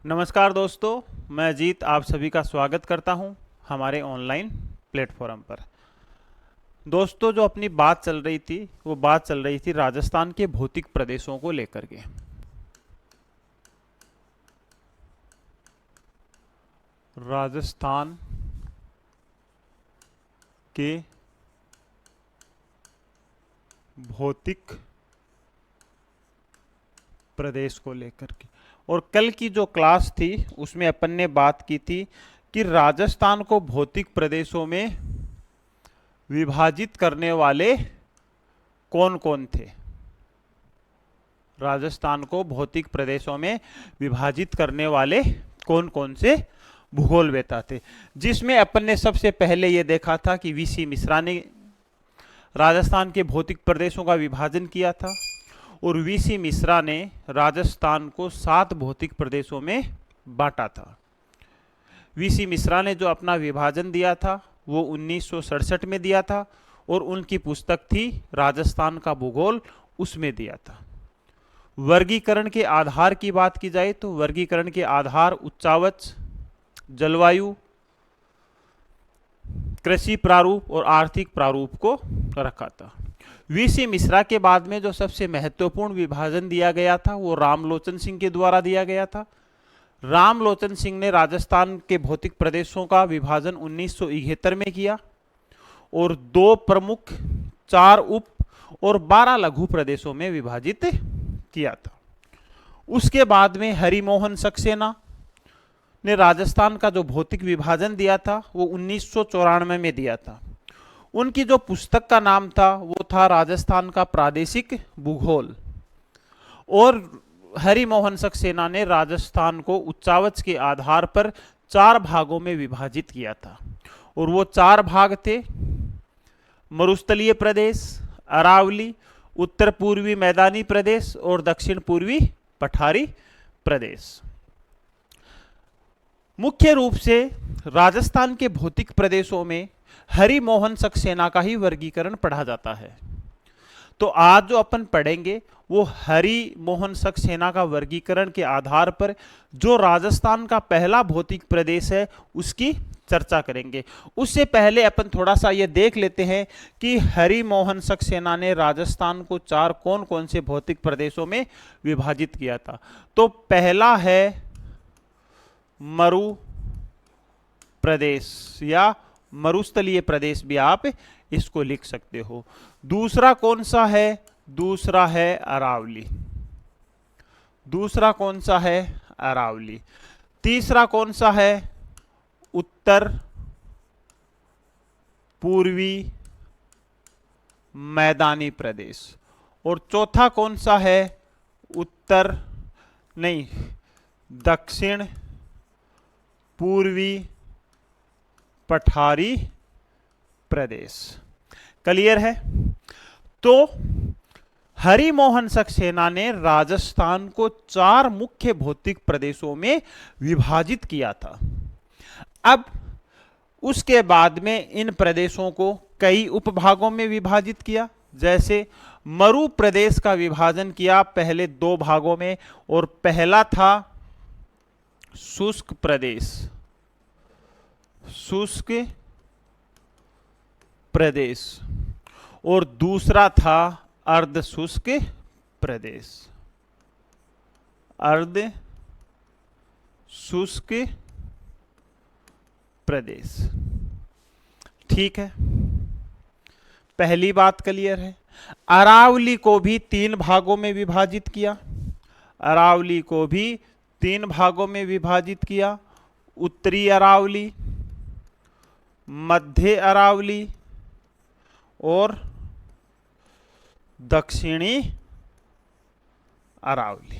नमस्कार दोस्तों, मैं अजीत आप सभी का स्वागत करता हूं हमारे ऑनलाइन प्लेटफॉर्म पर। दोस्तों, जो अपनी बात चल रही थी वो बात चल रही थी राजस्थान के भौतिक प्रदेशों को लेकर के। राजस्थान के भौतिक प्रदेश को लेकर के। और कल की जो क्लास थी उसमें अपन ने बात की थी कि राजस्थान को भौतिक प्रदेशों में विभाजित करने वाले कौन कौन थे। राजस्थान को भौतिक प्रदेशों में विभाजित करने वाले कौन कौन से भूगोलवेत्ता थे, जिसमें अपन ने सबसे पहले यह देखा था कि वीसी मिश्रा ने राजस्थान के भौतिक प्रदेशों का विभाजन किया था और वीसी मिश्रा ने राजस्थान को 7 भौतिक प्रदेशों में बांटा था। वीसी मिश्रा ने जो अपना विभाजन दिया था वो 1967 में दिया था और उनकी पुस्तक थी राजस्थान का भूगोल, उसमें दिया था। वर्गीकरण के आधार की बात की जाए तो वर्गीकरण के आधार उच्चावच, जलवायु, कृषि प्रारूप और आर्थिक प्रारूप को रखा था। वीसी मिश्रा के बाद में जो सबसे महत्वपूर्ण विभाजन दिया गया था वो रामलोचन सिंह के द्वारा दिया गया था। रामलोचन सिंह ने राजस्थान के भौतिक प्रदेशों का विभाजन 1971 में किया और 2 प्रमुख, 4 उप और 12 लघु प्रदेशों में विभाजित किया था। उसके बाद में हरिमोहन सक्सेना ने राजस्थान का जो भौतिक विभाजन दिया था वो 1994 में दिया था। उनकी जो पुस्तक का नाम था वो था राजस्थान का प्रादेशिक भूगोल। और हरिमोहन सक्सेना ने राजस्थान को उच्चावच के आधार पर 4 भागों में विभाजित किया था और वो 4 भाग थे: मरुस्थलीय प्रदेश, अरावली, उत्तर पूर्वी मैदानी प्रदेश और दक्षिण पूर्वी पठारी प्रदेश। मुख्य रूप से राजस्थान के भौतिक प्रदेशों में हरिमोहन सक्सेना का ही वर्गीकरण पढ़ा जाता है। तो आज जो अपन पढ़ेंगे वो हरिमोहन सक्सेना का वर्गीकरण के आधार पर जो राजस्थान का पहला भौतिक प्रदेश है उसकी चर्चा करेंगे। उससे पहले अपन थोड़ा सा ये देख लेते हैं कि हरिमोहन सक्सेना ने राजस्थान को 4 कौन कौन से भौतिक प्रदेशों में विभाजित किया था। तो पहला है मरु प्रदेश या मरुस्थलीय प्रदेश भी आप इसको लिख सकते हो। दूसरा कौन सा है? दूसरा है अरावली। दूसरा कौन सा है? अरावली। तीसरा कौन सा है? उत्तर पूर्वी मैदानी प्रदेश। और चौथा कौन सा है? दक्षिण पूर्वी पठारी प्रदेश। क्लियर है? तो हरिमोहन सक्सेना ने राजस्थान को 4 मुख्य भौतिक प्रदेशों में विभाजित किया था। अब उसके बाद में इन प्रदेशों को कई उपभागों में विभाजित किया। जैसे मरु प्रदेश का विभाजन किया पहले 2 भागों में, और पहला था शुष्क प्रदेश, शुष्क प्रदेश, और दूसरा था अर्ध शुष्क प्रदेश, अर्ध शुष्क प्रदेश। ठीक है, पहली बात क्लियर है। अरावली को भी 3 भागों में विभाजित किया। अरावली को भी 3 भागों में विभाजित किया: उत्तरी अरावली, मध्य अरावली और दक्षिणी अरावली।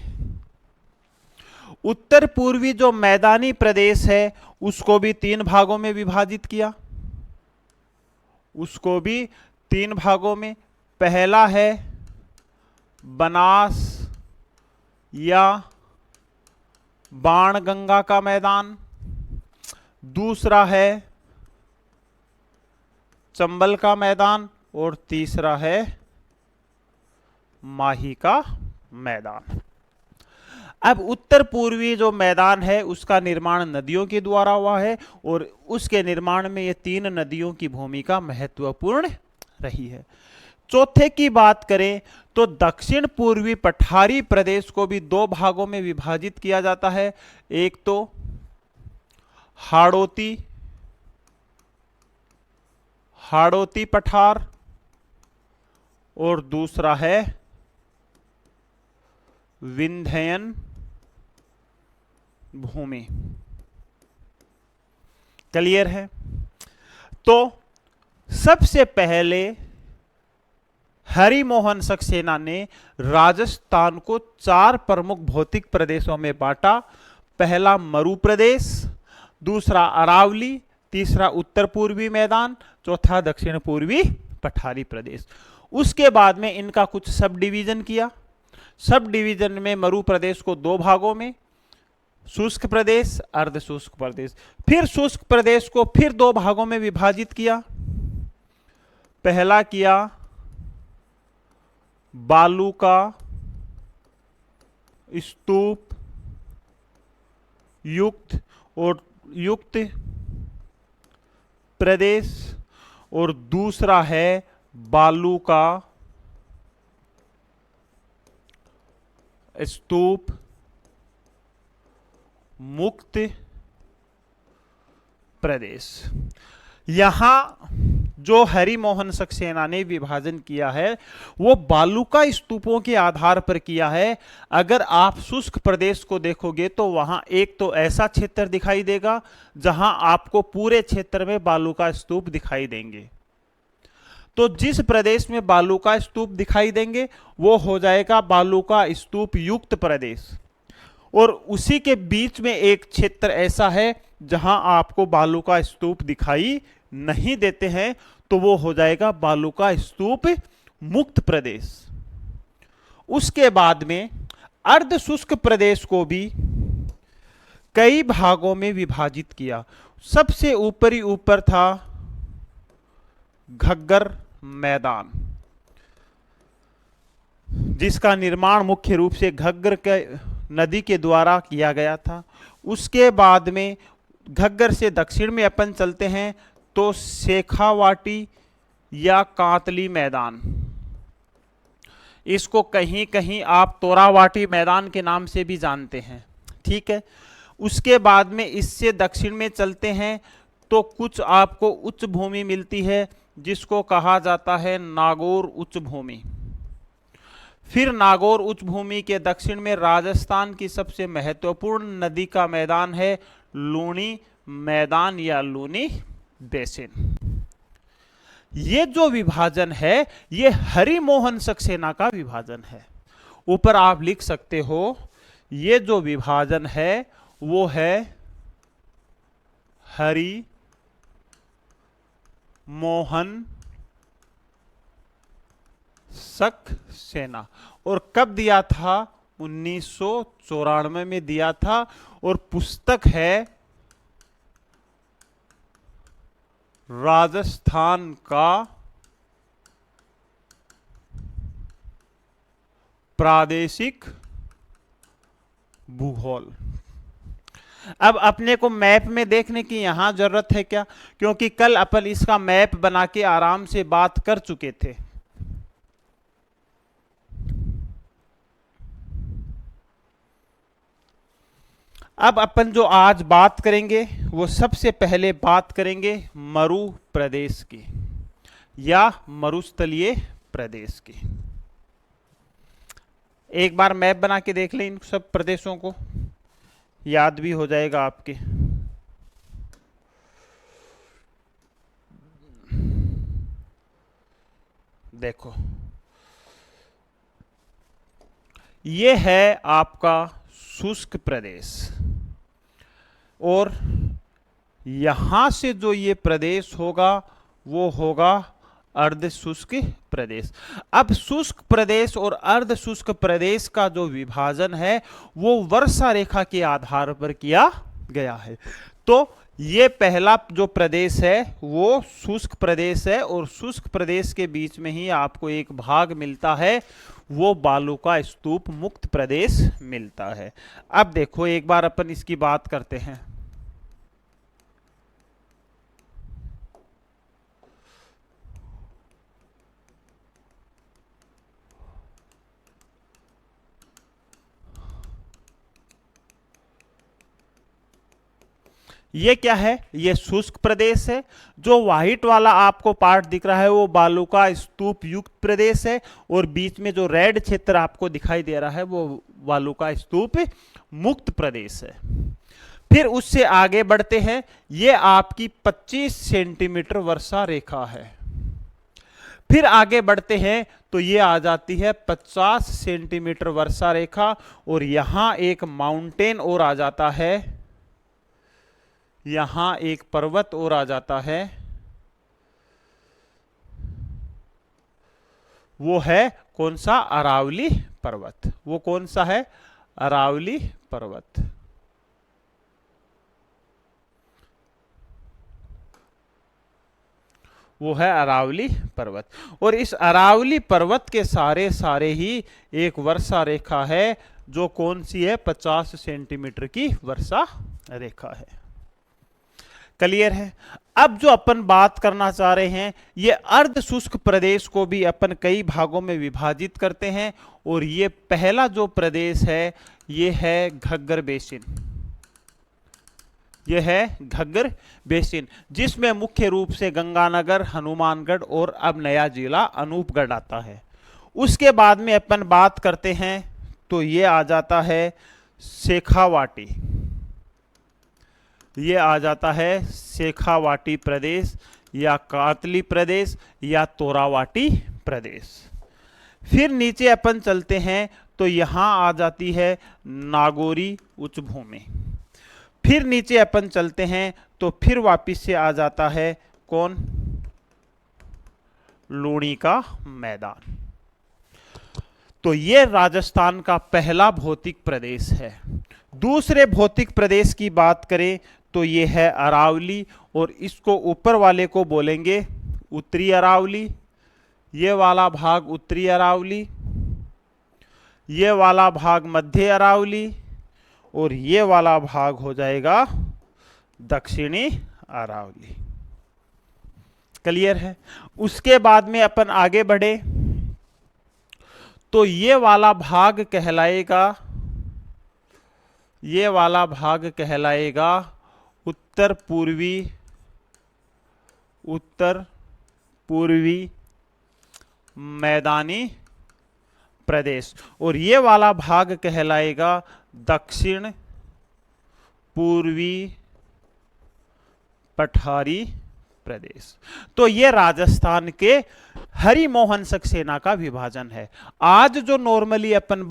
उत्तर पूर्वी जो मैदानी प्रदेश है उसको भी 3 भागों में विभाजित किया। उसको भी 3 भागों में। पहला है बनास या बाणगंगा का मैदान, दूसरा है चंबल का मैदान और तीसरा है माही का मैदान। अब उत्तर पूर्वी जो मैदान है उसका निर्माण नदियों के द्वारा हुआ है और उसके निर्माण में ये 3 नदियों की भूमिका महत्वपूर्ण रही है। चौथे की बात करें तो दक्षिण पूर्वी पठारी प्रदेश को भी 2 भागों में विभाजित किया जाता है। एक तो हाड़ौती पठार और दूसरा है विंध्ययन भूमि। क्लियर है? तो सबसे पहले हरिमोहन सक्सेना ने राजस्थान को 4 प्रमुख भौतिक प्रदेशों में बांटा। पहला मरु प्रदेश, दूसरा अरावली, तीसरा उत्तर पूर्वी मैदान, चौथा दक्षिण पूर्वी पठारी प्रदेश। उसके बाद में इनका कुछ सब डिवीजन किया। सब डिवीजन में मरु प्रदेश को 2 भागों में, शुष्क प्रदेश, अर्ध शुष्क प्रदेश। फिर शुष्क प्रदेश को फिर 2 भागों में विभाजित किया। पहला किया बालू का स्तूप युक्त प्रदेश और दूसरा है बालू का स्तूप मुक्त प्रदेश। यहां जो हरिमोहन सक्सेना ने विभाजन किया है वो बालूका स्तूपों के आधार पर किया है। अगर आप शुष्क प्रदेश को देखोगे तो वहां एक तो ऐसा क्षेत्र दिखाई देगा जहां आपको पूरे क्षेत्र में बालूका स्तूप दिखाई देंगे। तो जिस प्रदेश में बालूका स्तूप दिखाई देंगे वो हो जाएगा बालूका स्तूप युक्त प्रदेश, और उसी के बीच में एक क्षेत्र ऐसा है जहां आपको बालूका स्तूप दिखाई नहीं देते हैं, तो वो हो जाएगा बालूका स्तूप मुक्त प्रदेश। उसके बाद में अर्ध शुष्क प्रदेश को भी कई भागों में विभाजित किया। सबसे ऊपर था घग्गर मैदान, जिसका निर्माण मुख्य रूप से घग्गर के नदी के द्वारा किया गया था। उसके बाद में घग्गर से दक्षिण में अपन चलते हैं तो शेखावाटी या कांतली मैदान, इसको कहीं कहीं आप तोरावाटी मैदान के नाम से भी जानते हैं, ठीक है। उसके बाद में इससे दक्षिण में चलते हैं तो कुछ आपको उच्च भूमि मिलती है जिसको कहा जाता है नागौर उच्च भूमि। फिर नागौर उच्च भूमि के दक्षिण में राजस्थान की सबसे महत्वपूर्ण नदी का मैदान है लूनी मैदान या लूनी बेसिन। ये जो विभाजन है ये हरिमोहन सक्सेना का विभाजन है। ऊपर आप लिख सकते हो ये जो विभाजन है वो है हरिमोहन सक्सेना। और कब दिया था? 1994 में दिया था। और पुस्तक है राजस्थान का प्रादेशिक भूगोल। अब अपने को मैप में देखने की यहां जरूरत है क्या? क्योंकि कल अपन इसका मैप बना के आराम से बात कर चुके थे। अब अपन जो आज बात करेंगे वो सबसे पहले बात करेंगे मरु प्रदेश की या मरुस्थलीय प्रदेश की। एक बार मैप बना के देख लें इन सब प्रदेशों को, याद भी हो जाएगा आपके। देखो ये है आपका शुष्क प्रदेश और यहां से जो ये प्रदेश होगा वो होगा अर्ध शुष्क प्रदेश। अब शुष्क प्रदेश और अर्ध शुष्क प्रदेश का जो विभाजन है वो वर्षा रेखा के आधार पर किया गया है। तो ये पहला जो प्रदेश है वो शुष्क प्रदेश है, और शुष्क प्रदेश के बीच में ही आपको एक भाग मिलता है, वो बालू का स्तूप मुक्त प्रदेश मिलता है। अब देखो एक बार अपन इसकी बात करते हैं। ये क्या है? ये शुष्क प्रदेश है। जो व्हाइट वाला आपको पार्ट दिख रहा है वो बालू का स्तूप युक्त प्रदेश है, और बीच में जो रेड क्षेत्र आपको दिखाई दे रहा है वो बालू का स्तूप मुक्त प्रदेश है। फिर उससे आगे बढ़ते हैं, ये आपकी 25 सेंटीमीटर वर्षा रेखा है। फिर आगे बढ़ते हैं तो ये आ जाती है 50 सेंटीमीटर वर्षा रेखा, और यहां एक माउंटेन और आ जाता है, यहां एक पर्वत और आ जाता है, वो है कौन सा? अरावली पर्वत। वो कौन सा है? अरावली पर्वत। वो है अरावली पर्वत। और इस अरावली पर्वत के सारे ही एक वर्षा रेखा है, जो कौन सी है? 50 सेंटीमीटर की वर्षा रेखा है। क्लियर है? अब जो अपन बात करना चाह रहे हैं, ये अर्ध शुष्क प्रदेश को भी अपन कई भागों में विभाजित करते हैं, और ये पहला जो प्रदेश है ये है घग्गर बेसिन। ये है घग्गर बेसिन, जिसमें मुख्य रूप से गंगानगर, हनुमानगढ़ और अब नया जिला अनूपगढ़ आता है। उसके बाद में अपन बात करते हैं तो ये आ जाता है शेखावाटी। ये आ जाता है शेखावाटी प्रदेश, या कातली प्रदेश, या तोरावाटी प्रदेश। फिर नीचे अपन चलते हैं तो यहां आ जाती है नागौरी उच्च भूमि। फिर नीचे अपन चलते हैं तो फिर वापिस से आ जाता है कौन? लूणी का मैदान। तो ये राजस्थान का पहला भौतिक प्रदेश है। दूसरे भौतिक प्रदेश की बात करें तो ये है अरावली, और इसको ऊपर वाले को बोलेंगे उत्तरी अरावली। ये वाला भाग उत्तरी अरावली, ये वाला भाग मध्य अरावली, और ये वाला भाग हो जाएगा दक्षिणी अरावली। क्लियर है? उसके बाद में अपन आगे बढ़े तो ये वाला भाग कहलाएगा, ये वाला भाग कहलाएगा उत्तर पूर्वी मैदानी प्रदेश, और ये वाला भाग कहलाएगा दक्षिण पूर्वी पठारी प्रदेश। तो ये राजस्थान के हरिमोहन सक्सेना का विभाजन है। आज जो नॉर्मली अपन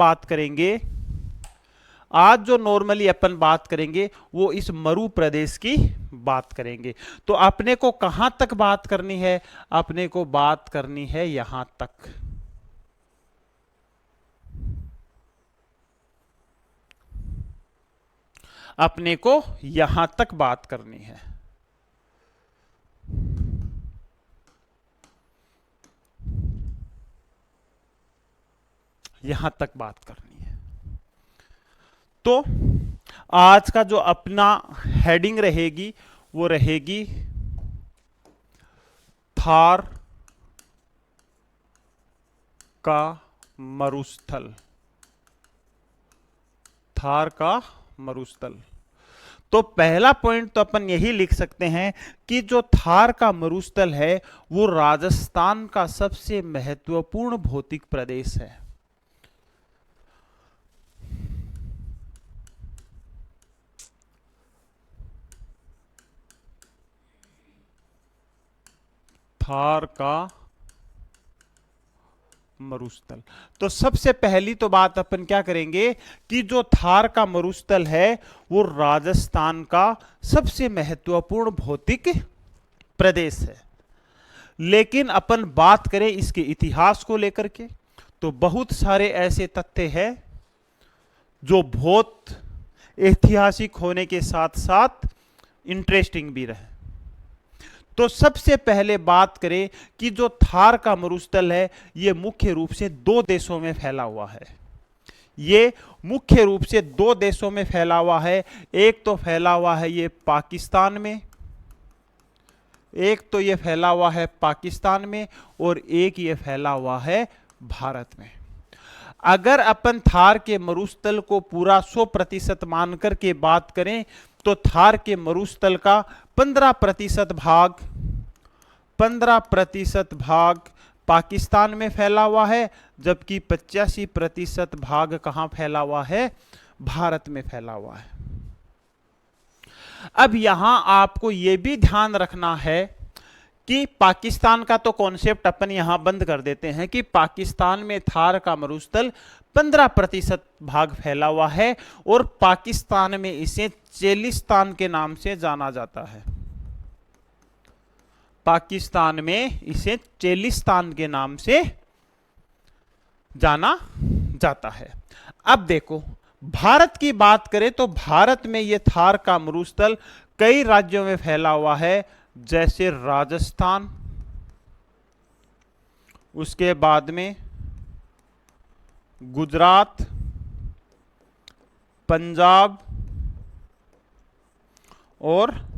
बात करेंगे वो इस मरु प्रदेश की बात करेंगे। तो अपने को कहां तक बात करनी है? अपने को बात करनी है यहां तक। अपने को यहां तक बात करनी है। यहां तक बात करनी है। तो आज का जो अपना हेडिंग रहेगी वो रहेगी थार का मरुस्थल। थार का मरुस्थल। तो पहला पॉइंट तो अपन यही लिख सकते हैं कि जो थार का मरुस्थल है वो राजस्थान का सबसे महत्वपूर्ण भौतिक प्रदेश है। थार का मरुस्थल। तो सबसे पहली तो बात अपन क्या करेंगे कि जो थार का मरुस्थल है वो राजस्थान का सबसे महत्वपूर्ण भौतिक प्रदेश है। लेकिन अपन बात करें इसके इतिहास को लेकर के तो बहुत सारे ऐसे तथ्य हैं जो बहुत ऐतिहासिक होने के साथ साथ इंटरेस्टिंग भी रहे। तो सबसे पहले बात करें कि जो थार का मरुस्थल है ये मुख्य रूप से दो देशों में फैला हुआ है। ये मुख्य रूप से दो देशों में फैला हुआ है। एक तो फैला हुआ है ये पाकिस्तान में, एक तो ये फैला हुआ है पाकिस्तान में, और एक ये फैला हुआ है भारत में। अगर अपन थार के मरुस्थल को पूरा 100% मान करके बात करें तो थार के मरुस्थल का 15% भाग पाकिस्तान में फैला हुआ है, जबकि 85% भाग कहां फैला हुआ है? भारत में फैला हुआ है। अब यहां आपको यह भी ध्यान रखना है कि पाकिस्तान का तो कॉन्सेप्ट अपन यहां बंद कर देते हैं कि पाकिस्तान में थार का मरुस्थल 15% भाग फैला हुआ है और पाकिस्तान में इसे चेलिस्तान के नाम से जाना जाता है। पाकिस्तान में इसे चेलिस्तान के नाम से जाना जाता है। अब देखो भारत की बात करें तो भारत में यह थार का मरुस्थल कई राज्यों में फैला हुआ है, जैसे राजस्थान, उसके बाद में गुजरात, पंजाब और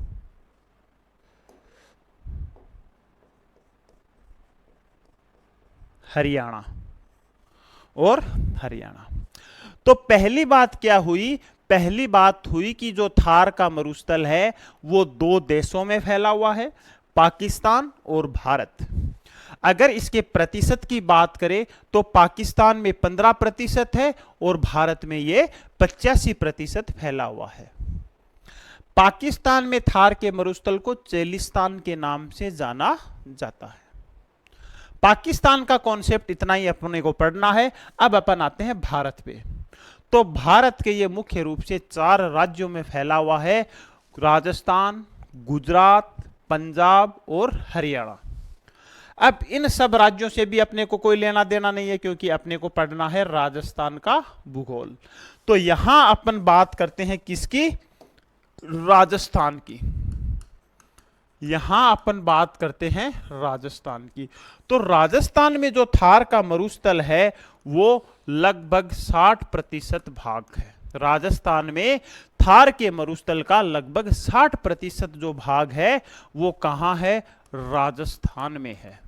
हरियाणा तो पहली बात क्या हुई? पहली बात हुई कि जो थार का मरुस्थल है वो दो देशों में फैला हुआ है, पाकिस्तान और भारत। अगर इसके प्रतिशत की बात करें तो पाकिस्तान में 15% है और भारत में ये 85% फैला हुआ है। पाकिस्तान में थार के मरुस्थल को चेलिस्तान के नाम से जाना जाता है। पाकिस्तान का कॉन्सेप्ट इतना ही अपने को पढ़ना है। अब अपन आते हैं भारत पे। तो भारत के ये मुख्य रूप से 4 राज्यों में फैला हुआ है, राजस्थान, गुजरात, पंजाब और हरियाणा। अब इन सब राज्यों से भी अपने को कोई लेना देना नहीं है, क्योंकि अपने को पढ़ना है राजस्थान का भूगोल। तो यहां अपन बात करते हैं किसकी? राजस्थान की। यहां अपन बात करते हैं राजस्थान की। तो राजस्थान में जो थार का मरुस्थल है वो लगभग 60% भाग है। राजस्थान में थार के मरुस्थल का लगभग 60% जो भाग है वो कहां है? राजस्थान में है।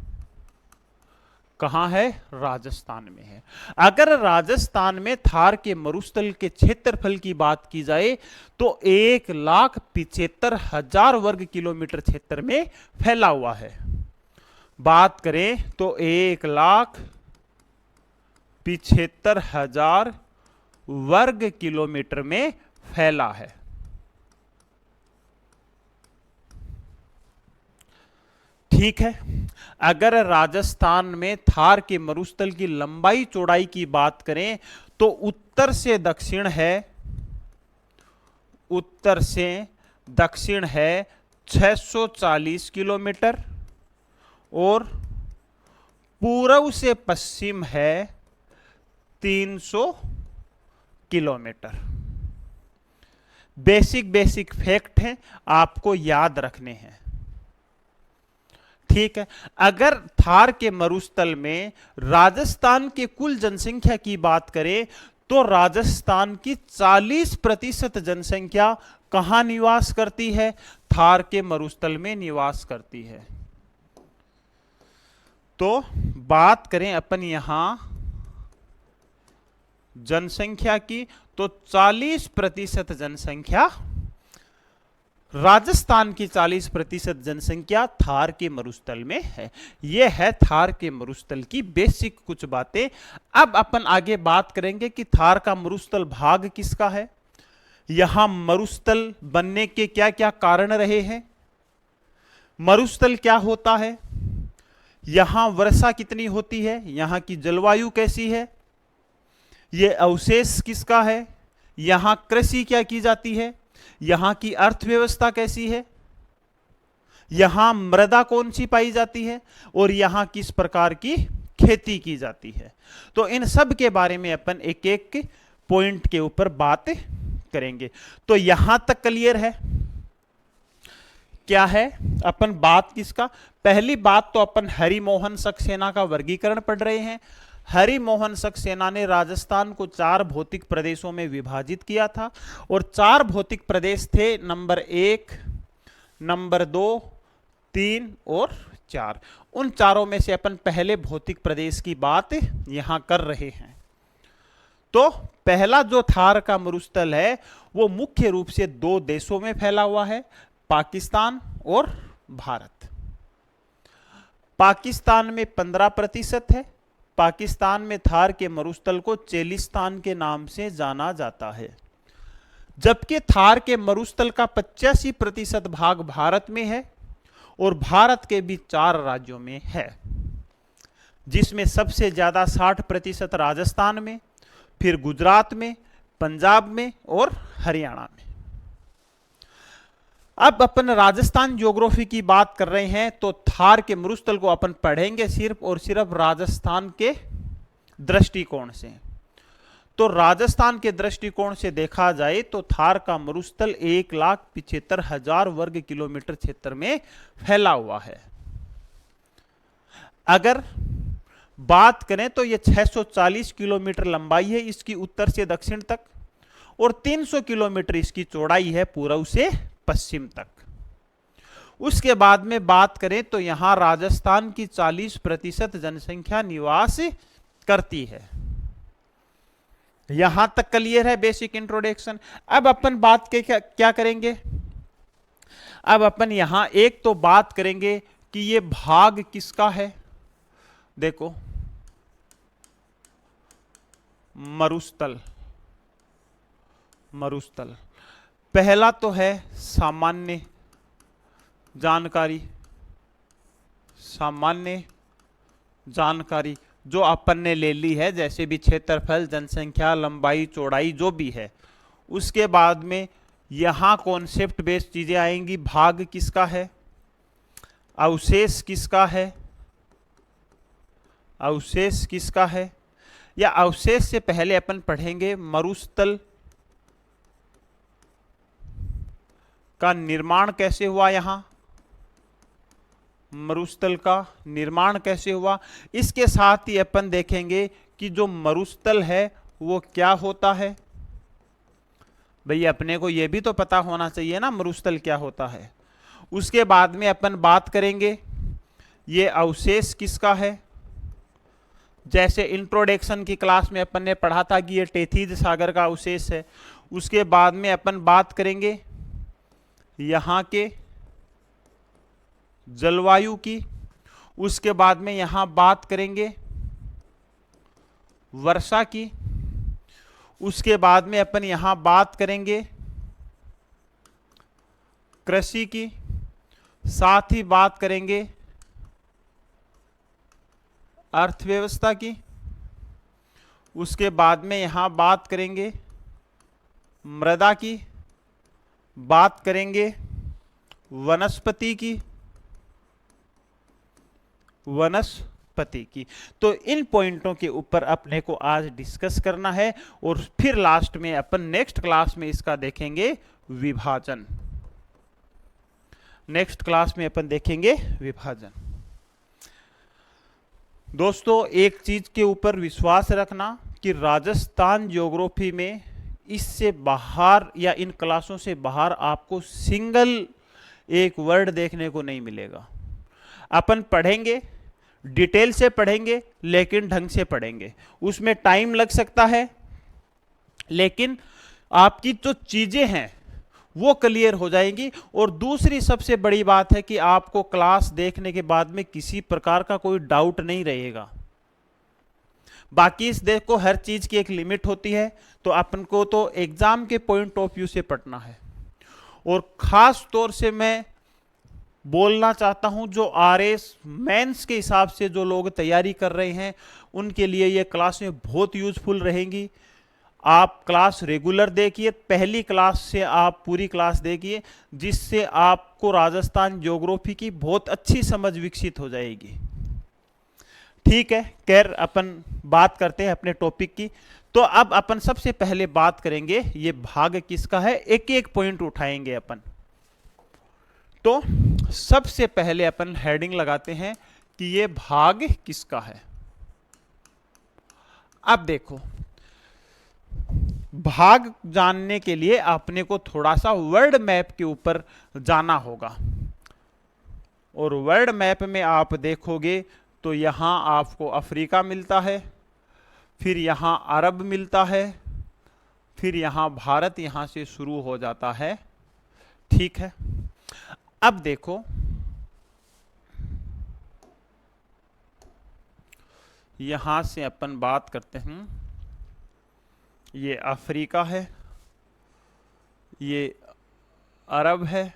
कहां है? राजस्थान में है। अगर राजस्थान में थार के मरुस्थल के क्षेत्रफल की बात की जाए तो 1,75,000 वर्ग किलोमीटर क्षेत्र में फैला हुआ है। बात करें तो 1,75,000 वर्ग किलोमीटर में फैला है। ठीक है। अगर राजस्थान में थार के मरुस्थल की लंबाई चौड़ाई की बात करें तो उत्तर से दक्षिण है 640 किलोमीटर और पूर्व से पश्चिम है 300 किलोमीटर। बेसिक फैक्ट हैं, आपको याद रखने हैं। ठीक है। अगर थार के मरुस्थल में राजस्थान के कुल जनसंख्या की बात करें तो राजस्थान की 40% जनसंख्या कहां निवास करती है? थार के मरुस्थल में निवास करती है। तो बात करें अपन यहां जनसंख्या की तो 40% जनसंख्या राजस्थान की 40% जनसंख्या थार के मरुस्थल में है। यह है थार के मरुस्थल की बेसिक कुछ बातें। अब अपन आगे बात करेंगे कि थार का मरुस्थल भाग किसका है, यहां मरुस्थल बनने के क्या क्या कारण रहे हैं, मरुस्थल क्या होता है, यहां वर्षा कितनी होती है, यहां की जलवायु कैसी है, यह अवशेष किसका है, यहां कृषि क्या की जाती है, यहां की अर्थव्यवस्था कैसी है, यहां मृदा कौन सी पाई जाती है और यहां किस प्रकार की खेती की जाती है। तो इन सब के बारे में अपन एक एक पॉइंट के ऊपर बात करेंगे। तो यहां तक क्लियर है? क्या है, अपन बात किसका, पहली बात तो अपन हरिमोहन सक्सेना का वर्गीकरण पढ़ रहे हैं। हरिमोहन सक्सेना ने राजस्थान को 4 भौतिक प्रदेशों में विभाजित किया था और 4 भौतिक प्रदेश थे, नंबर 1, नंबर 2, 3 और 4। उन चारों में से अपन पहले भौतिक प्रदेश की बात यहां कर रहे हैं। तो पहला जो थार का मरुस्थल है वो मुख्य रूप से 2 देशों में फैला हुआ है, पाकिस्तान और भारत। पाकिस्तान में 15% है। पाकिस्तान में थार के मरुस्थल को चेलिस्तान के नाम से जाना जाता है, जबकि थार के मरुस्थल का 85% भाग भारत में है और भारत के भी 4 राज्यों में है, जिसमें सबसे ज्यादा 60% राजस्थान में, फिर गुजरात में, पंजाब में और हरियाणा में। अब अपन राजस्थान ज्योग्राफी की बात कर रहे हैं, तो थार के मरुस्थल को अपन पढ़ेंगे सिर्फ और सिर्फ राजस्थान के दृष्टिकोण से। तो राजस्थान के दृष्टिकोण से देखा जाए तो थार का मरुस्थल 1,75,000 वर्ग किलोमीटर क्षेत्र में फैला हुआ है। अगर बात करें तो यह 640 किलोमीटर लंबाई है इसकी उत्तर से दक्षिण तक और 300 किलोमीटर इसकी चौड़ाई है पूर्व से पश्चिम तक। उसके बाद में बात करें तो यहां राजस्थान की 40% जनसंख्या निवास करती है। यहां तक क्लियर है बेसिक इंट्रोडक्शन। अब अपन बात के क्या करेंगे, अब अपन यहां एक तो बात करेंगे कि ये भाग किसका है। देखो, मरुस्थल, मरुस्थल पहला तो है सामान्य जानकारी, सामान्य जानकारी जो अपन ने ले ली है, जैसे भी क्षेत्रफल, जनसंख्या, लंबाई, चौड़ाई जो भी है। उसके बाद में यहां कॉन्सेप्ट बेस्ड चीजें आएंगी। भाग किसका है, अवशेष किसका है, अवशेष किसका है, या अवशेष से पहले अपन पढ़ेंगे मरुस्थल का निर्माण कैसे हुआ। यहां मरुस्थल का निर्माण कैसे हुआ, इसके साथ ही अपन देखेंगे कि जो मरुस्थल है वो क्या होता है। भैया अपने को यह भी तो पता होना चाहिए ना मरुस्थल क्या होता है। उसके बाद में अपन बात करेंगे ये अवशेष किसका है। जैसे इंट्रोडक्शन की क्लास में अपन ने पढ़ा था कि ये टेथीज सागर का अवशेष है। उसके बाद में अपन बात करेंगे यहां के जलवायु की। उसके बाद में यहां बात करेंगे वर्षा की। उसके बाद में अपन यहां बात करेंगे कृषि की, साथ ही बात करेंगे अर्थव्यवस्था की। उसके बाद में यहां बात करेंगे मृदा की, बात करेंगे वनस्पति की, वनस्पति की। तो इन पॉइंटों के ऊपर अपने को आज डिस्कस करना है और फिर लास्ट में अपन नेक्स्ट क्लास में इसका देखेंगे विभाजन। नेक्स्ट क्लास में अपन देखेंगे विभाजन। दोस्तों एक चीज के ऊपर विश्वास रखना कि राजस्थान ज्योग्राफी में इससे बाहर या इन क्लासों से बाहर आपको सिंगल एक वर्ड देखने को नहीं मिलेगा। अपन पढ़ेंगे, डिटेल से पढ़ेंगे, लेकिन ढंग से पढ़ेंगे। उसमें टाइम लग सकता है, लेकिन आपकी जो चीजें हैं वो क्लियर हो जाएंगी। और दूसरी सबसे बड़ी बात है कि आपको क्लास देखने के बाद में किसी प्रकार का कोई डाउट नहीं रहेगा। बाकी इस देखो हर चीज की एक लिमिट होती है, तो अपन को तो एग्जाम के पॉइंट ऑफ व्यू से पढ़ना है। और खास तौर से मैं बोलना चाहता हूं जो आरएस मेंस के हिसाब से जो लोग तैयारी कर रहे हैं उनके लिए ये क्लासें बहुत यूजफुल रहेंगी। आप क्लास रेगुलर देखिए, पहली क्लास से आप पूरी क्लास देखिए, जिससे आपको राजस्थान ज्योग्राफी की बहुत अच्छी समझ विकसित हो जाएगी। ठीक है, खैर अपन बात करते हैं अपने टॉपिक की। तो अब अपन सबसे पहले बात करेंगे ये भाग किसका है, एक एक पॉइंट उठाएंगे अपन। तो सबसे पहले अपन हेडिंग लगाते हैं कि ये भाग किसका है। अब देखो, भाग जानने के लिए अपने को थोड़ा सा वर्ल्ड मैप के ऊपर जाना होगा, और वर्ल्ड मैप में आप देखोगे तो यहां आपको अफ्रीका मिलता है, फिर यहां अरब मिलता है, फिर यहां भारत यहां से शुरू हो जाता है। ठीक है, अब देखो यहां से अपन बात करते हैं, ये अफ्रीका है, ये अरब है,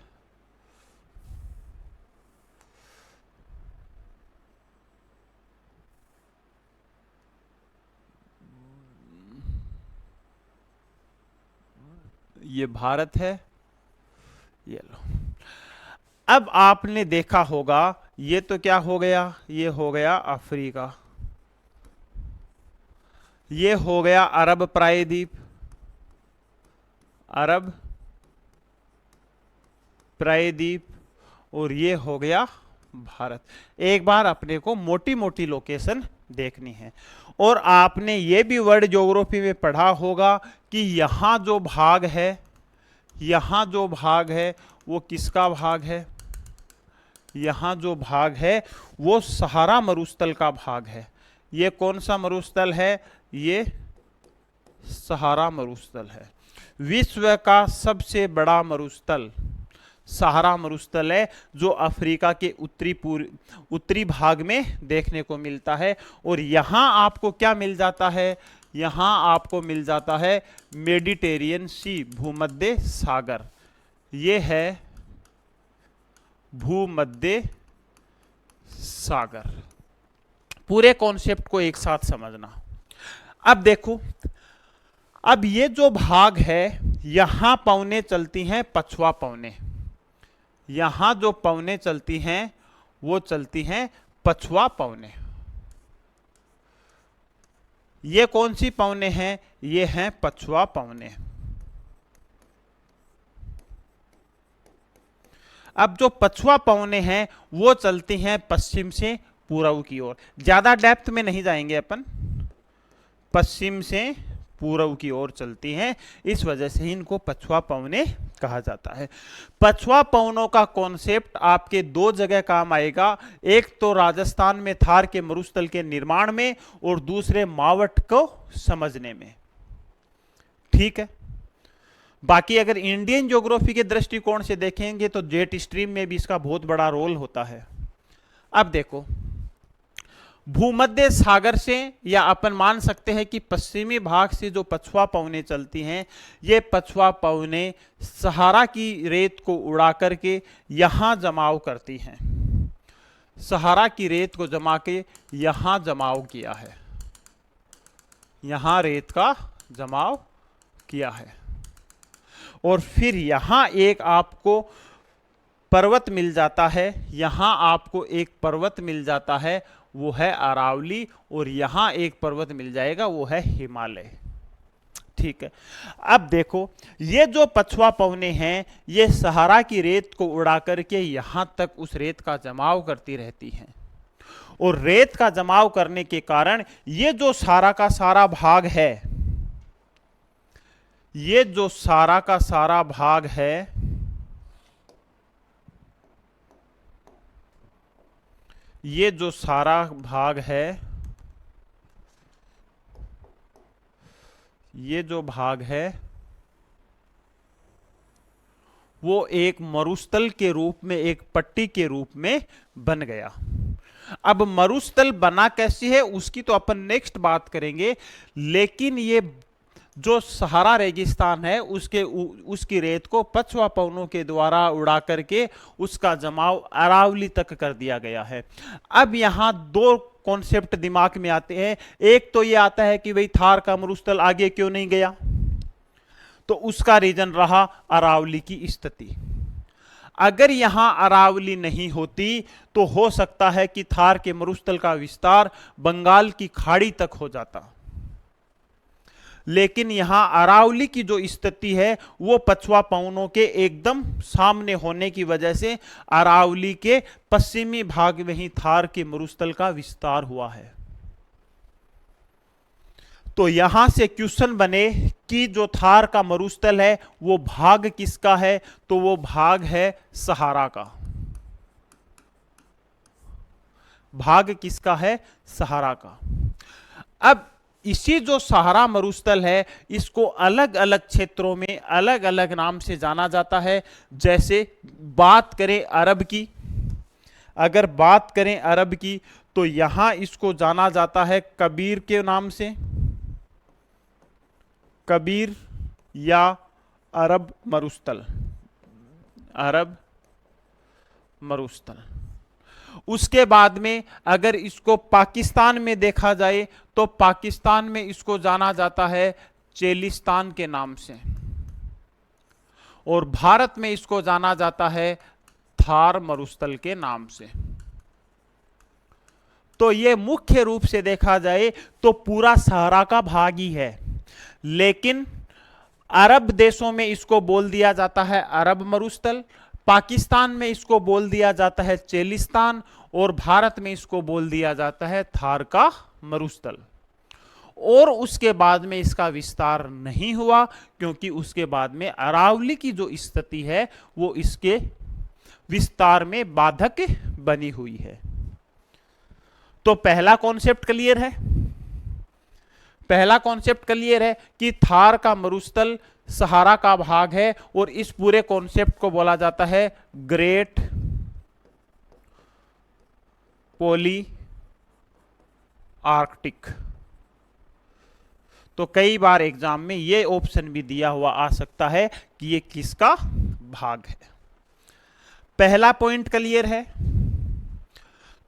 ये भारत है, ये लो। अब आपने देखा होगा ये तो क्या हो गया, ये हो गया अफ्रीका, ये हो गया अरब प्रायद्वीप, अरब प्रायद्वीप, और ये हो गया भारत। एक बार अपने को मोटी मोटी लोकेशन देखनी है। और आपने ये भी वर्ल्ड ज्योग्राफी में पढ़ा होगा कि यहां जो भाग है, यहां जो भाग है वो किसका भाग है, यहां जो भाग है वो सहारा मरुस्थल का भाग है। ये कौन सा मरुस्थल है, ये सहारा मरुस्थल है। विश्व का सबसे बड़ा मरुस्थल सहारा मरुस्थल है, जो अफ्रीका के उत्तरी भाग में देखने को मिलता है। और यहां आपको क्या मिल जाता है, यहां आपको मिल जाता है मेडिटेरियन सी, भूमध्य सागर। ये है भूमध्य सागर। पूरे कॉन्सेप्ट को एक साथ समझना। अब देखो, अब ये जो भाग है यहां पौने चलती हैं पछुआ पौने, यहां जो पौने चलती हैं वो चलती हैं पछुआ पौने। ये कौन सी पौने हैं, ये हैं पछुआ पौने। अब जो पछुआ पौने हैं वो चलती हैं पश्चिम से पूर्व की ओर। ज्यादा डेप्थ में नहीं जाएंगे अपन, पश्चिम से पूर्व की ओर चलती हैं, इस वजह से इनको पछुआ पौने कहा जाता है। पछुआ पौनों का कॉन्सेप्ट आपके दो जगह काम आएगा, एक तो राजस्थान में थार के मरुस्थल के निर्माण में, और दूसरे मावट को समझने में। ठीक है, बाकी अगर इंडियन ज्योग्राफी के दृष्टिकोण से देखेंगे तो जेट स्ट्रीम में भी इसका बहुत बड़ा रोल होता है। अब देखो, भूमध्य सागर से, या अपन मान सकते हैं कि पश्चिमी भाग से जो पछुआ पौने चलती हैं, ये पछुआ पौने सहारा की रेत को उड़ा करके यहां जमाव करती हैं। सहारा की रेत को जमा के यहां जमाव किया है, यहां रेत का जमाव किया है। और फिर यहां एक आपको पर्वत मिल जाता है, यहां आपको एक पर्वत मिल जाता है, वो है अरावली, और यहां एक पर्वत मिल जाएगा वो है हिमालय। ठीक है, अब देखो ये जो पछुआ पौने हैं ये सहारा की रेत को उड़ा करके यहां तक उस रेत का जमाव करती रहती हैं, और रेत का जमाव करने के कारण ये जो सारा का सारा भाग है, ये जो सारा का सारा भाग है, ये जो सारा भाग है, ये जो भाग है वो एक मरुस्थल के रूप में, एक पट्टी के रूप में बन गया। अब मरुस्थल बना कैसे है उसकी तो अपन नेक्स्ट बात करेंगे, लेकिन ये जो सहारा रेगिस्तान है उसकी रेत को पछुआ पवनों के द्वारा उड़ा करके उसका जमाव अरावली तक कर दिया गया है। अब यहां दो कॉन्सेप्ट दिमाग में आते हैं। एक तो ये आता है कि भाई थार का मरुस्थल आगे क्यों नहीं गया, तो उसका रीजन रहा अरावली की स्थिति। अगर यहां अरावली नहीं होती तो हो सकता है कि थार के मरुस्थल का विस्तार बंगाल की खाड़ी तक हो जाता, लेकिन यहां अरावली की जो स्थिति है वो पछवा पवनों के एकदम सामने होने की वजह से अरावली के पश्चिमी भाग में ही थार के मरुस्थल का विस्तार हुआ है। तो यहां से क्वेश्चन बने कि जो थार का मरुस्थल है वो भाग किसका है, तो वो भाग है सहारा का। भाग किसका है, सहारा का। अब इसी जो सहारा मरुस्थल है इसको अलग अलग क्षेत्रों में अलग अलग नाम से जाना जाता है। जैसे बात करें अरब की, अगर बात करें अरब की तो यहां इसको जाना जाता है कबीर के नाम से, कबीर या अरब मरुस्थल, अरब मरुस्थल। उसके बाद में अगर इसको पाकिस्तान में देखा जाए तो पाकिस्तान में इसको जाना जाता है चेलिस्तान के नाम से, और भारत में इसको जाना जाता है थार मरुस्थल के नाम से। तो ये मुख्य रूप से देखा जाए तो पूरा सहारा का भाग ही है, लेकिन अरब देशों में इसको बोल दिया जाता है अरब मरुस्थल, पाकिस्तान में इसको बोल दिया जाता है चेलिस्तान, और भारत में इसको बोल दिया जाता है थार का मरुस्थल। और उसके बाद में इसका विस्तार नहीं हुआ क्योंकि उसके बाद में अरावली की जो स्थिति है वो इसके विस्तार में बाधक बनी हुई है। तो पहला कॉन्सेप्ट क्लियर है, पहला कॉन्सेप्ट क्लियर है कि थार का मरुस्थल सहारा का भाग है, और इस पूरे कॉन्सेप्ट को बोला जाता है ग्रेट पोली आर्कटिक। तो कई बार एग्जाम में ये ऑप्शन भी दिया हुआ आ सकता है कि ये किसका भाग है। पहला पॉइंट क्लियर है।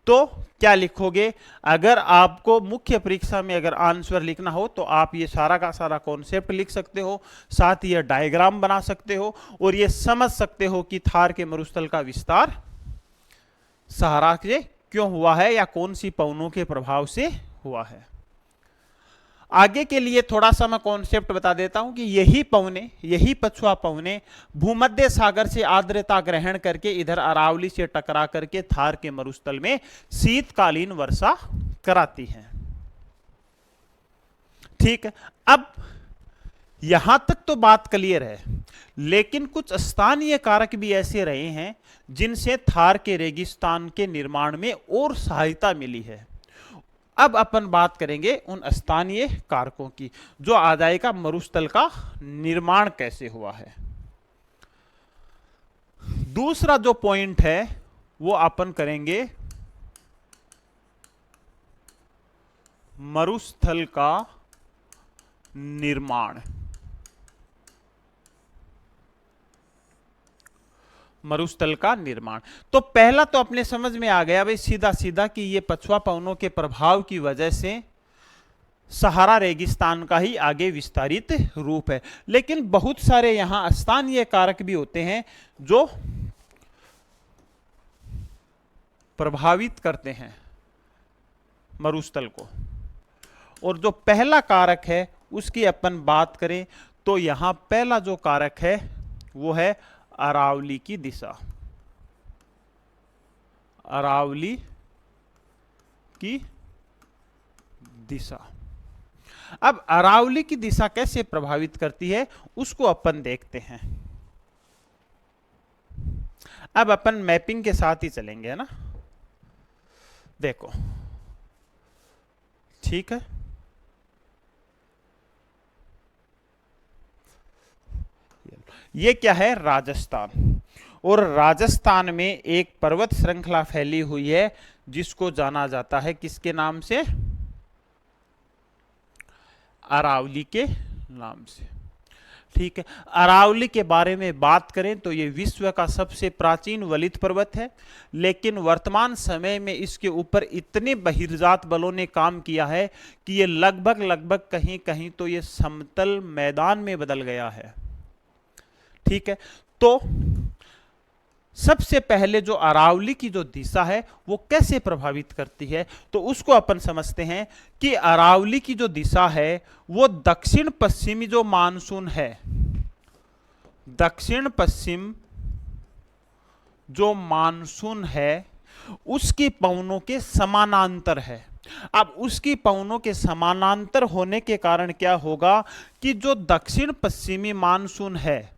तो क्या लिखोगे, अगर आपको मुख्य परीक्षा में अगर आंसर लिखना हो तो आप ये सारा का सारा कॉन्सेप्ट लिख सकते हो, साथ ही ये डायग्राम बना सकते हो और ये समझ सकते हो कि थार के मरुस्थल का विस्तार सहारा से क्यों हुआ है या कौन सी पवनों के प्रभाव से हुआ है। आगे के लिए थोड़ा सा मैं कॉन्सेप्ट बता देता हूं कि यही पवने, यही पछुआ पवने भूमध्य सागर से आर्द्रता ग्रहण करके इधर अरावली से टकरा करके थार के मरुस्थल में शीतकालीन वर्षा कराती हैं। ठीक है, अब यहां तक तो बात क्लियर है, लेकिन कुछ स्थानीय कारक भी ऐसे रहे हैं जिनसे थार के रेगिस्तान के निर्माण में और सहायता मिली है। अब अपन बात करेंगे उन स्थानीय कारकों की, जो आ जाएगा मरुस्थल का निर्माण कैसे हुआ है। दूसरा जो पॉइंट है वो अपन करेंगे मरुस्थल का निर्माण। मरुस्थल का निर्माण तो पहला तो अपने समझ में आ गया भाई सीधा सीधा कि ये पछुआ पवनों के प्रभाव की वजह से सहारा रेगिस्तान का ही आगे विस्तारित रूप है। लेकिन बहुत सारे यहां स्थानीय कारक भी होते हैं जो प्रभावित करते हैं मरुस्थल को, और जो पहला कारक है उसकी अपन बात करें तो यहां पहला जो कारक है वो है अरावली की दिशा। अरावली की दिशा। अब अरावली की दिशा कैसे प्रभावित करती है उसको अपन देखते हैं। अब अपन मैपिंग के साथ ही चलेंगे, है ना। देखो, ठीक है, ये क्या है, राजस्थान, और राजस्थान में एक पर्वत श्रृंखला फैली हुई है जिसको जाना जाता है किसके नाम से, अरावली के नाम से। ठीक है, अरावली के बारे में बात करें तो ये विश्व का सबसे प्राचीन वलित पर्वत है, लेकिन वर्तमान समय में इसके ऊपर इतने बहिर्जात बलों ने काम किया है कि ये लगभग कहीं कहीं तो ये समतल मैदान में बदल गया है। ठीक है, तो सबसे पहले जो अरावली की जो दिशा है वो कैसे प्रभावित करती है, तो उसको अपन समझते हैं कि अरावली की जो दिशा है वो दक्षिण पश्चिमी जो मानसून है, दक्षिण पश्चिम जो मानसून है उसकी पवनों के समानांतर है। अब उसकी पवनों के समानांतर होने के कारण क्या होगा कि जो दक्षिण पश्चिमी मानसून है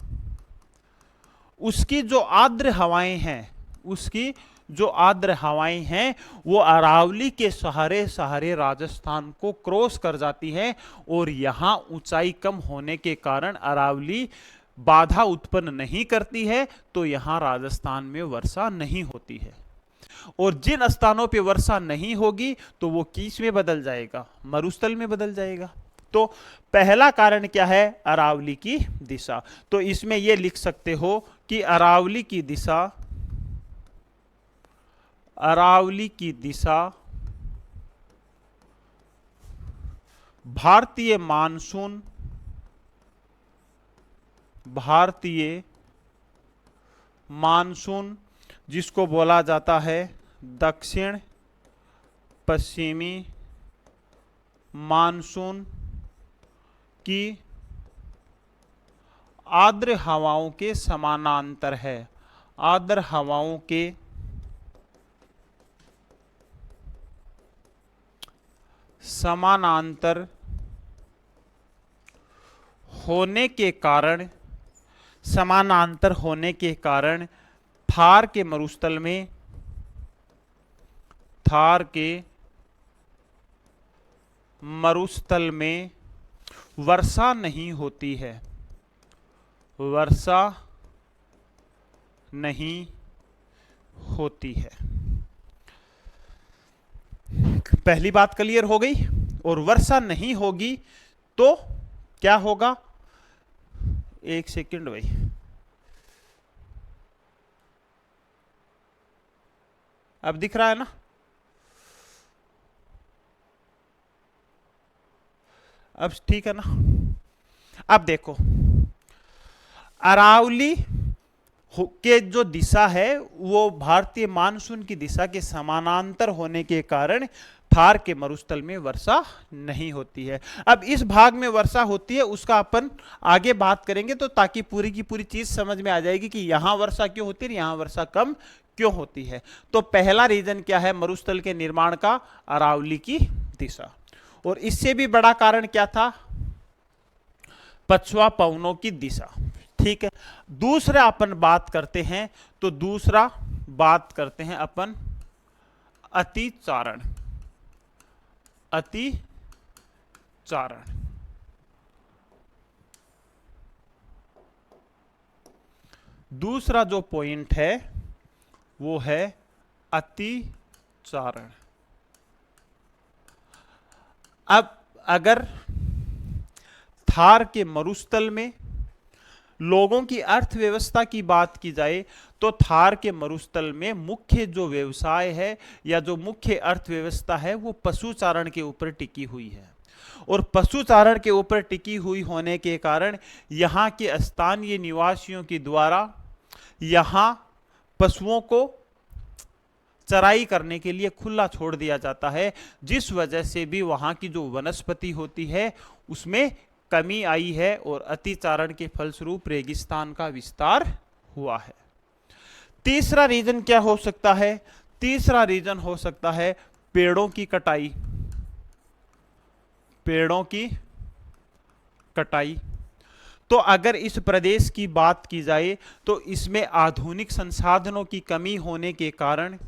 उसकी जो आर्द्र हवाएं हैं, उसकी जो आर्द्र हवाएं हैं वो अरावली के सहारे सहारे राजस्थान को क्रॉस कर जाती हैं और यहां ऊंचाई कम होने के कारण अरावली बाधा उत्पन्न नहीं करती है, तो यहां राजस्थान में वर्षा नहीं होती है। और जिन स्थानों पे वर्षा नहीं होगी तो वो किस में बदल जाएगा, मरुस्थल में बदल जाएगा। तो पहला कारण क्या है, अरावली की दिशा। तो इसमें ये लिख सकते हो कि अरावली की दिशा, अरावली की दिशा भारतीय मानसून, भारतीय मानसून जिसको बोला जाता है दक्षिण पश्चिमी मानसून की आर्द्र हवाओं के समानांतर है, आर्द्र हवाओं के समानांतर होने के कारण, समानांतर होने के कारण थार के मरुस्थल में, थार के मरुस्थल में वर्षा नहीं होती है, वर्षा नहीं होती है। पहली बात क्लियर हो गई। और वर्षा नहीं होगी तो क्या होगा, एक सेकंड भाई, अब दिख रहा है ना, अब ठीक है ना। अब देखो अरावली के जो दिशा है वो भारतीय मानसून की दिशा के समानांतर होने के कारण थार के मरुस्थल में वर्षा नहीं होती है। अब इस भाग में वर्षा होती है उसका अपन आगे बात करेंगे, तो ताकि पूरी की पूरी चीज समझ में आ जाएगी कि यहां वर्षा क्यों होती है, यहां वर्षा कम क्यों होती है। तो पहला रीजन क्या है मरुस्थल के निर्माण का, अरावली की दिशा। और इससे भी बड़ा कारण क्या था, पछुआ पवनों की दिशा। ठीक है, दूसरा अपन बात करते हैं, तो दूसरा बात करते हैं अपन अतिचारण, अतिचारण। दूसरा जो पॉइंट है वो है अतिचारण। अब अगर थार के मरुस्थल में लोगों की अर्थव्यवस्था की बात की जाए तो थार के मरुस्थल में मुख्य जो व्यवसाय है या जो मुख्य अर्थव्यवस्था है वो पशुचारण के ऊपर टिकी हुई है। और पशुचारण के ऊपर टिकी हुई होने के कारण यहाँ के स्थानीय निवासियों के द्वारा यहाँ पशुओं को चराई करने के लिए खुला छोड़ दिया जाता है, जिस वजह से भी वहाँ की जो वनस्पति होती है उसमें कमी आई है और अतिचारण के फलस्वरूप रेगिस्तान का विस्तार हुआ है। तीसरा रीजन क्या हो सकता है, तीसरा रीजन हो सकता है पेड़ों की कटाई, पेड़ों की कटाई। तो अगर इस प्रदेश की बात की जाए तो इसमें आधुनिक संसाधनों की कमी होने के कारण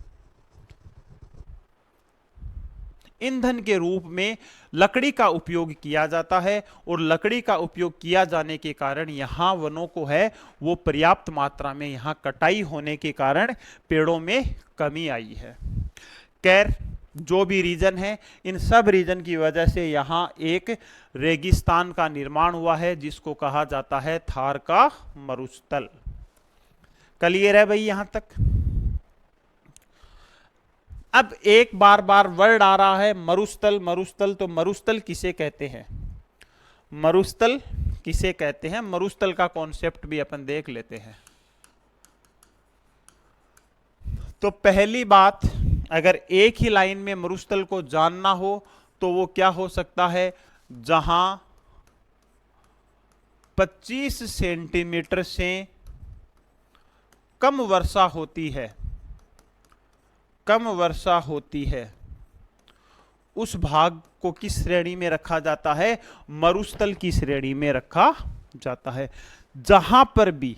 ईंधन के रूप में लकड़ी का उपयोग किया जाता है और लकड़ी का उपयोग किया जाने के कारण यहाँ वनों को है वो पर्याप्त मात्रा में यहाँ कटाई होने के कारण पेड़ों में कमी आई है। खैर जो भी रीजन है, इन सब रीजन की वजह से यहाँ एक रेगिस्तान का निर्माण हुआ है जिसको कहा जाता है थार का मरुस्थल। क्लियर है भाई यहां तक। अब एक बार बार वर्ड आ रहा है मरुस्थल, मरुस्थल, तो मरुस्थल किसे कहते हैं, मरुस्थल किसे कहते हैं, मरुस्थल का कॉन्सेप्ट भी अपन देख लेते हैं। तो पहली बात, अगर एक ही लाइन में मरुस्थल को जानना हो तो वो क्या हो सकता है, जहां 25 सेंटीमीटर से कम वर्षा होती है, कम वर्षा होती है, उस भाग को किस श्रेणी में रखा जाता है, मरुस्थल की श्रेणी में रखा जाता है। जहां पर भी,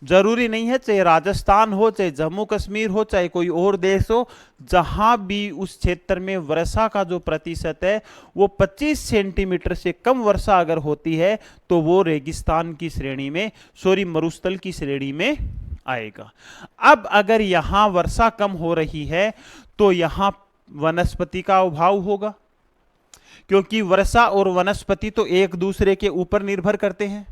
जरूरी नहीं है चाहे राजस्थान हो, चाहे जम्मू कश्मीर हो, चाहे कोई और देश हो, जहां भी उस क्षेत्र में वर्षा का जो प्रतिशत है वो 25 सेंटीमीटर से कम वर्षा अगर होती है तो वो रेगिस्तान की श्रेणी में, सॉरी मरुस्थल की श्रेणी में आएगा। अब अगर यहां वर्षा कम हो रही है तो यहां वनस्पति का अभाव होगा, क्योंकि वर्षा और वनस्पति तो एक दूसरे के ऊपर निर्भर करते हैं।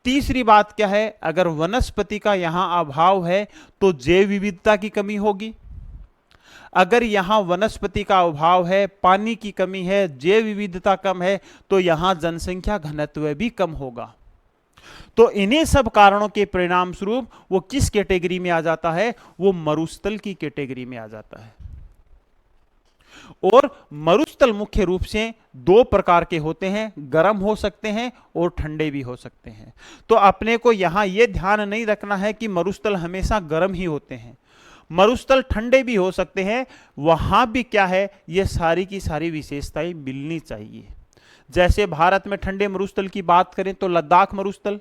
तीसरी बात क्या है, अगर वनस्पति का यहां अभाव है तो जैव विविधता की कमी होगी। अगर यहां वनस्पति का अभाव है, पानी की कमी है, जैव विविधता कम है, तो यहां जनसंख्या घनत्व भी कम होगा। तो इन्हीं सब कारणों के परिणाम स्वरूप वो किस कैटेगरी में आ जाता है, वो मरुस्थल की कैटेगरी में आ जाता है। और मरुस्थल मुख्य रूप से दो प्रकार के होते हैं, गर्म हो सकते हैं और ठंडे भी हो सकते हैं। तो अपने को यहां यह ध्यान नहीं रखना है कि मरुस्थल हमेशा गर्म ही होते हैं, मरुस्थल ठंडे भी हो सकते हैं। वहां भी क्या है, ये सारी की सारी विशेषताएं मिलनी चाहिए। जैसे भारत में ठंडे मरुस्थल की बात करें तो लद्दाख मरुस्थल,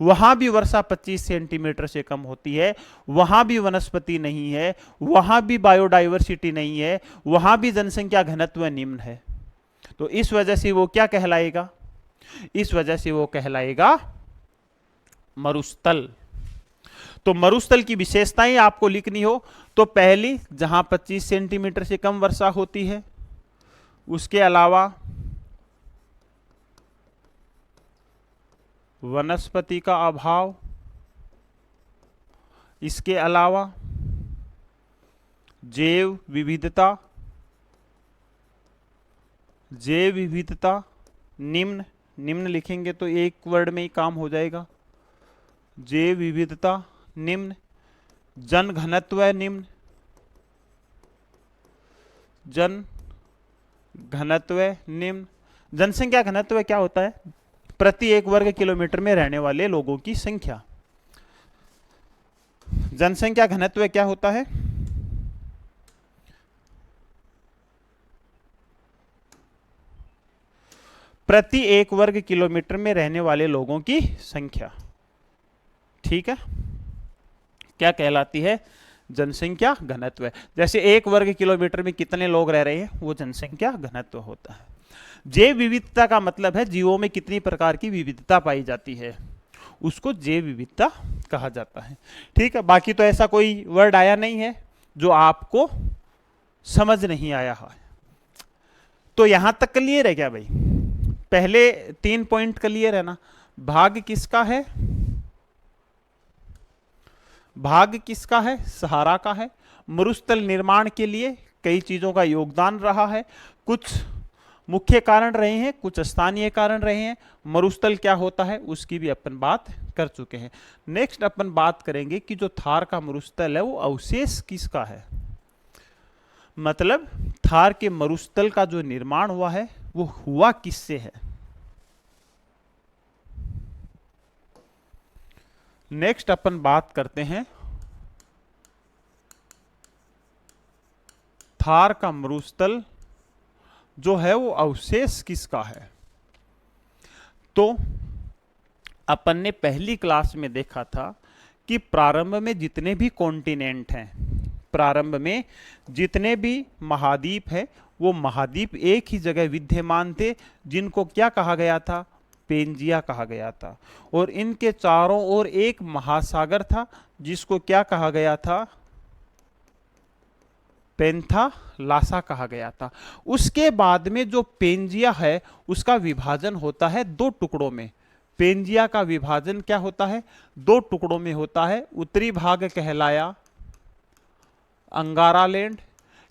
वहां भी वर्षा 25 सेंटीमीटर से कम होती है, वहां भी वनस्पति नहीं है, वहां भी बायोडाइवर्सिटी नहीं है, वहां भी जनसंख्या घनत्व निम्न है। तो इस वजह से वो क्या कहलाएगा, इस वजह से वो कहलाएगा मरुस्थल। तो मरुस्थल की विशेषताएं आपको लिखनी हो तो पहली, जहां 25 सेंटीमीटर से कम वर्षा होती है, उसके अलावा वनस्पति का अभाव, इसके अलावा जैव विविधता, जैव विविधता निम्न, निम्न लिखेंगे तो एक वर्ड में ही काम हो जाएगा, जैव विविधता निम्न, जन घनत्व निम्न, जन घनत्व निम्न। जनसंख्या घनत्व क्या होता है, प्रति 1 वर्ग किलोमीटर में रहने वाले लोगों की संख्या। जनसंख्या घनत्व क्या होता है, प्रति 1 वर्ग किलोमीटर में रहने वाले लोगों की संख्या। ठीक है, क्या कहलाती है, जनसंख्या घनत्व। जैसे 1 वर्ग किलोमीटर में कितने लोग रह रहे हैं, वो जनसंख्या घनत्व होता है। जैव विविधता का मतलब है जीवों में कितनी प्रकार की विविधता पाई जाती है, उसको जैव विविधता कहा जाता है। ठीक है, बाकी तो ऐसा कोई वर्ड आया नहीं है जो आपको समझ नहीं आया है। तो यहां तक क्लियर है क्या भाई, पहले 3 पॉइंट क्लियर है ना। भाग किसका है, भाग किसका है, सहारा का है। मरुस्थल निर्माण के लिए कई चीजों का योगदान रहा है, कुछ मुख्य कारण रहे हैं, कुछ स्थानीय कारण रहे हैं। मरुस्थल क्या होता है उसकी भी अपन बात कर चुके हैं। नेक्स्ट अपन बात करेंगे कि जो थार का मरुस्थल है वो अवशेष किसका है, मतलब थार के मरुस्थल का जो निर्माण हुआ है वो हुआ किससे है। नेक्स्ट अपन बात करते हैं थार का मरुस्थल जो है वो अवशेष किसका है। तो अपन ने पहली क्लास में देखा था कि प्रारंभ में जितने भी कॉन्टिनेंट हैं, प्रारंभ में जितने भी महाद्वीप है, वो महाद्वीप एक ही जगह विद्यमान थे, जिनको क्या कहा गया था, पेंजिया कहा गया था। और इनके चारों ओर एक महासागर था जिसको क्या कहा गया था, पेंथालासा कहा गया था। उसके बाद में जो पेंजिया है उसका विभाजन होता है 2 टुकड़ों में। पेंजिया का विभाजन क्या होता है, 2 टुकड़ों में होता है। उत्तरी भाग कहलाया अंगारा लैंड,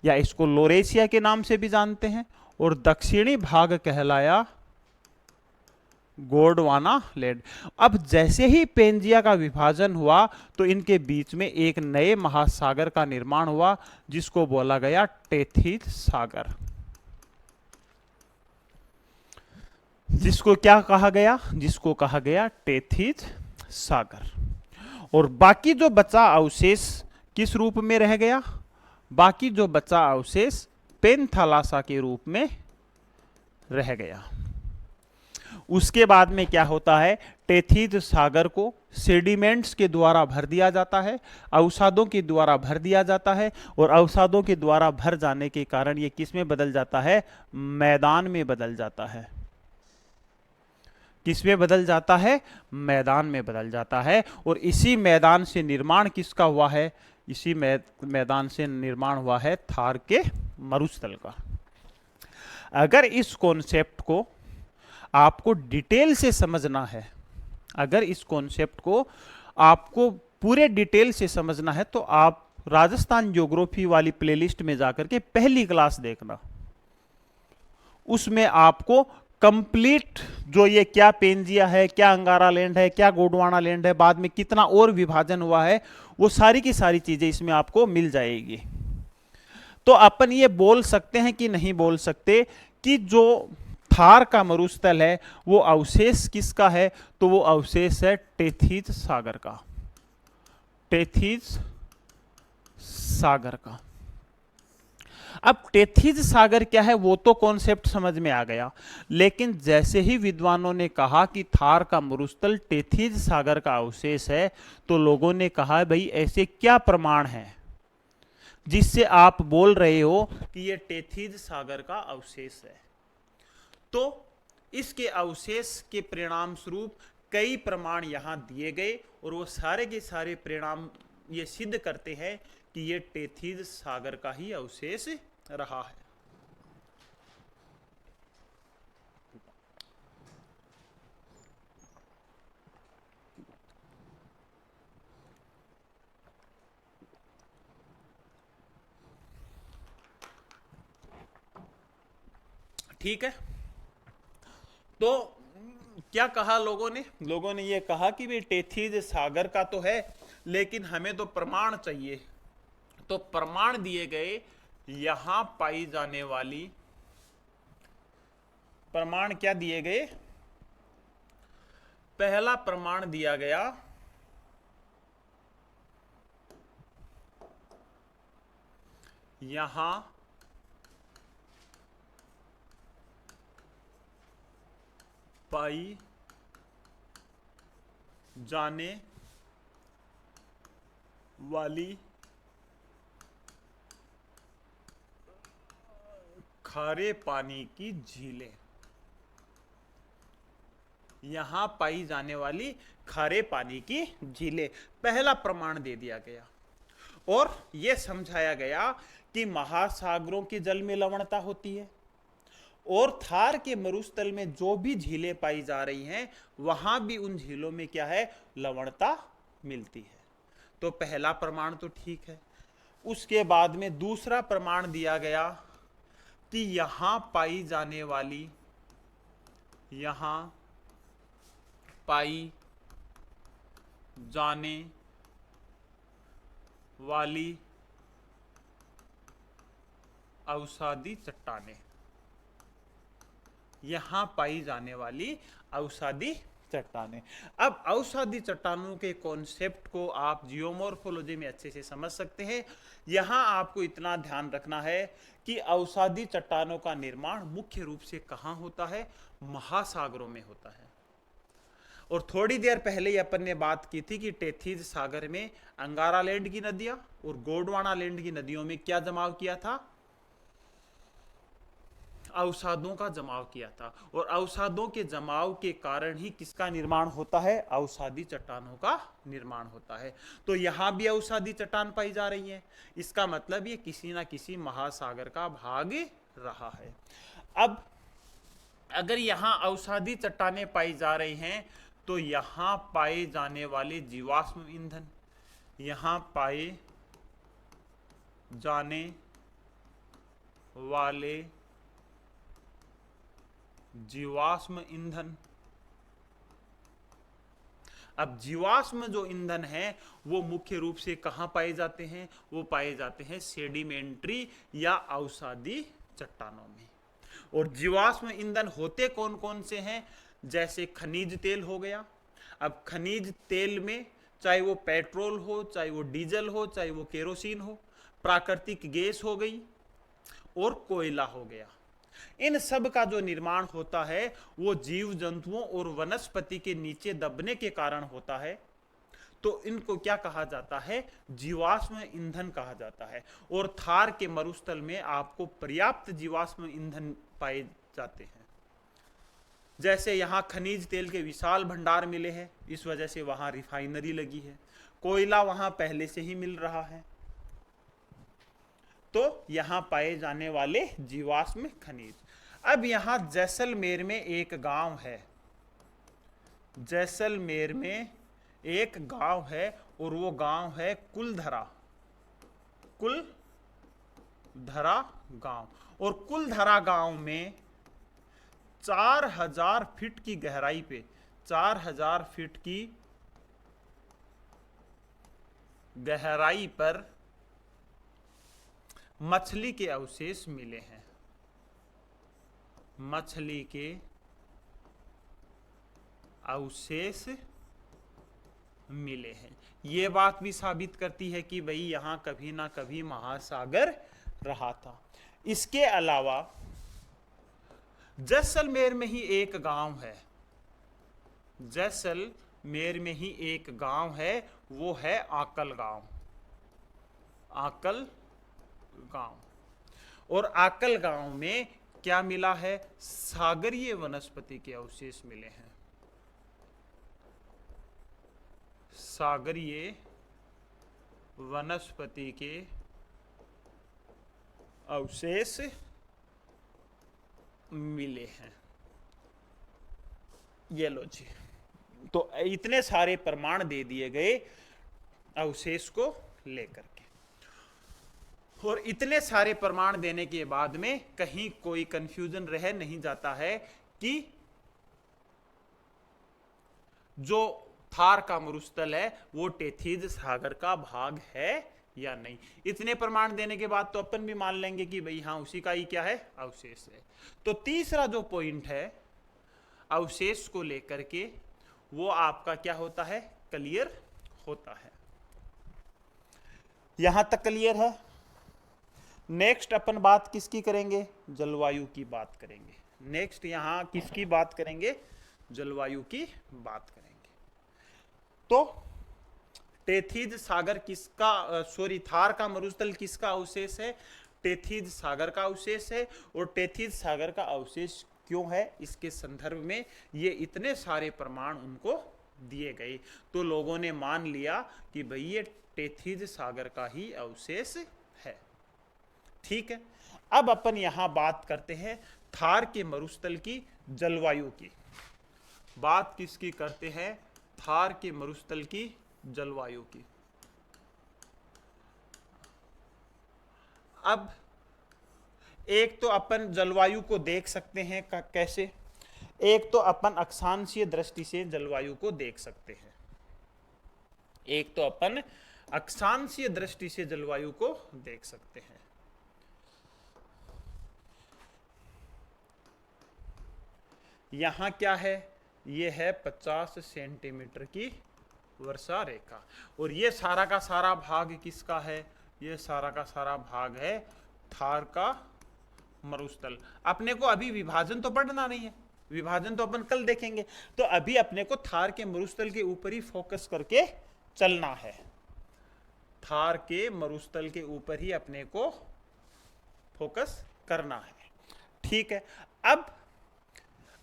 या इसको लोरेशिया के नाम से भी जानते हैं, और दक्षिणी भाग कहलाया गोंडवाना लैंड। अब जैसे ही पेंजिया का विभाजन हुआ तो इनके बीच में एक नए महासागर का निर्माण हुआ जिसको बोला गया टेथिस सागर। जिसको क्या कहा गया? जिसको कहा गया टेथिस सागर। और बाकी जो बचा अवशेष किस रूप में रह गया? बाकी जो बचा अवशेष पेनथालासा के रूप में रह गया। उसके बाद में क्या होता है? टेथिस सागर को सेडिमेंट्स के द्वारा भर दिया जाता है, अवसादों के द्वारा भर दिया जाता है, और अवसादों के द्वारा भर जाने के कारण ये किस में बदल जाता है? मैदान में बदल जाता है। किस में बदल जाता है? मैदान में बदल जाता है। और इसी मैदान से निर्माण किसका हुआ है? इसी मैदान से निर्माण हुआ है थार के मरुस्थल का। अगर इस कॉन्सेप्ट को आपको डिटेल से समझना है, अगर इस कॉन्सेप्ट को आपको पूरे डिटेल से समझना है तो आप राजस्थान ज्योग्राफी वाली प्लेलिस्ट में जाकर के पहली क्लास देखना। उसमें आपको कंप्लीट जो ये क्या पेंजिया है, क्या अंगारा लैंड है, क्या गोंडवाना लैंड है, बाद में कितना और विभाजन हुआ है, वो सारी की सारी चीजें इसमें आपको मिल जाएगी। तो अपन ये बोल सकते हैं कि नहीं बोल सकते कि जो थार का मरुस्थल है वो अवशेष किसका है? तो वो अवशेष है टेथिस सागर का। टेथिस सागर का। अब टेथिस सागर क्या है वो तो कॉन्सेप्ट समझ में आ गया, लेकिन जैसे ही विद्वानों ने कहा कि थार का मरुस्थल टेथिस सागर का अवशेष है तो लोगों ने कहा भाई ऐसे क्या प्रमाण है जिससे आप बोल रहे हो कि ये टेथिस सागर का अवशेष है? तो इसके अवशेष के परिणाम स्वरूप कई प्रमाण यहां दिए गए और वो सारे के सारे परिणाम ये सिद्ध करते हैं कि ये टेथिस सागर का ही अवशेष रहा है। ठीक है, तो क्या कहा लोगों ने? लोगों ने ये कहा कि भाई टेथिस सागर का तो है लेकिन हमें तो प्रमाण चाहिए। तो प्रमाण दिए गए यहां पाई जाने वाली, प्रमाण क्या दिए गए? पहला प्रमाण दिया गया यहां पाई जाने वाली खारे पानी की झीलें। यहां पाई जाने वाली खारे पानी की झीलें, पहला प्रमाण दे दिया गया। और यह समझाया गया कि महासागरों के जल में लवणता होती है और थार के मरुस्थल में जो भी झीलें पाई जा रही हैं वहां भी उन झीलों में क्या है? लवणता मिलती है। तो पहला प्रमाण तो ठीक है। उसके बाद में दूसरा प्रमाण दिया गया कि यहां पाई जाने वाली, यहां पाई जाने वाली अवसादी चट्टानें, यहां पाई जाने वाली अवसादी चट्टानें। अब अवसादी चट्टानों के कॉन्सेप्ट को आप जियोमॉर्फोलॉजी में अच्छे से समझ सकते हैं। यहां आपको इतना ध्यान रखना है कि अवसादी चट्टानों का निर्माण मुख्य रूप से कहां होता है? महासागरों में होता है। और थोड़ी देर पहले ही अपन ने बात की थी कि टेथिस सागर में अंगारा लैंड की नदियां और गोंडवाना लैंड की नदियों में क्या जमाव किया था? अवसादों का जमाव किया था। और अवसादों के जमाव के कारण ही किसका निर्माण होता है? अवसादी चट्टानों का निर्माण होता है। तो यहां भी अवसादी चट्टान पाई जा रही है, इसका मतलब ये किसी ना किसी महासागर का भाग रहा है। अब अगर यहां अवसादी चट्टानें पाई जा रही हैं तो यहां पाए जाने वाले जीवाश्म ईंधन, यहां पाए जाने वाले जीवाश्म ईंधन अब जीवाश्म जो ईंधन है वो मुख्य रूप से कहाँ पाए जाते हैं? वो पाए जाते हैं सेडिमेंट्री या अवसादी चट्टानों में। और जीवाश्म ईंधन होते कौन कौन से हैं? जैसे खनिज तेल हो गया। अब खनिज तेल में चाहे वो पेट्रोल हो, चाहे वो डीजल हो, चाहे वो केरोसिन हो, प्राकृतिक गैस हो गई और कोयला हो गया। इन सब का जो निर्माण होता है वो जीव जंतुओं और वनस्पति के नीचे दबने के कारण होता है। तो इनको क्या कहा जाता है? जीवाश्म ईंधन कहा जाता है। और थार के मरुस्थल में आपको पर्याप्त जीवाश्म ईंधन पाए जाते हैं। जैसे यहाँ खनिज तेल के विशाल भंडार मिले हैं, इस वजह से वहाँ रिफाइनरी लगी है। कोयला वहाँ पहले से ही मिल रहा है। तो यहाँ पाए जाने वाले जीवाश्म खनिज। अब यहाँ जैसलमेर में एक गांव है, जैसलमेर में एक गांव है और वो गांव है कुलधरा, कुलधरा गांव। और कुलधरा गांव में 4000 फीट की गहराई पे, 4000 फीट की गहराई पर मछली के अवशेष मिले हैं। मछली के अवशेष मिले हैं। ये बात भी साबित करती है कि भाई यहां कभी ना कभी महासागर रहा था। इसके अलावा जैसलमेर में ही एक गांव है, जैसलमेर में ही एक गांव है, वो है आकल गांव, आकल गांव। और आकल गांव में क्या मिला है? सागरीय वनस्पति के अवशेष मिले हैं, सागरीय वनस्पति के अवशेष मिले हैं। ये लो जी, तो इतने सारे प्रमाण दे दिए गए अवशेष को लेकर के। और इतने सारे प्रमाण देने के बाद में कहीं कोई कंफ्यूजन रह नहीं जाता है कि जो थार का मरुस्थल है वो टेथीज सागर का भाग है या नहीं। इतने प्रमाण देने के बाद तो अपन भी मान लेंगे कि भाई हाँ उसी का ही क्या है? अवशेष है। तो तीसरा जो पॉइंट है अवशेष को लेकर के, वो आपका क्या होता है? क्लियर होता है। यहां तक क्लियर है। नेक्स्ट अपन बात किसकी करेंगे? जलवायु की बात करेंगे। नेक्स्ट यहां किसकी बात करेंगे? जलवायु की बात करेंगे। तो टेथीज सागर किसका, सॉरी थार का मरुस्थल किसका अवशेष है? टेथीज सागर का अवशेष है। और टेथीज सागर का अवशेष क्यों है? इसके संदर्भ में ये इतने सारे प्रमाण उनको दिए गए, तो लोगों ने मान लिया कि भाई ये टेथीज सागर का ही अवशेष है। ठीक है। अब अपन यहां बात करते हैं थार के मरुस्थल की जलवायु की। बात किसकी करते हैं? थार के मरुस्थल की जलवायु की। अब एक तो अपन जलवायु को देख सकते हैं कैसे? एक तो अपन अक्षांशीय दृष्टि से जलवायु को देख सकते हैं, एक तो अपन अक्षांशीय दृष्टि से जलवायु को देख सकते हैं। यहां क्या है? ये है 50 सेंटीमीटर की वर्षा रेखा। और ये सारा का सारा भाग किसका है? ये सारा का सारा भाग है थार का मरुस्थल। अपने को अभी विभाजन तो पढ़ना नहीं है, विभाजन तो अपन कल देखेंगे। तो अभी अपने को थार के मरुस्थल के ऊपर ही फोकस करके चलना है। थार के मरुस्थल के ऊपर ही अपने को फोकस करना है। ठीक है। अब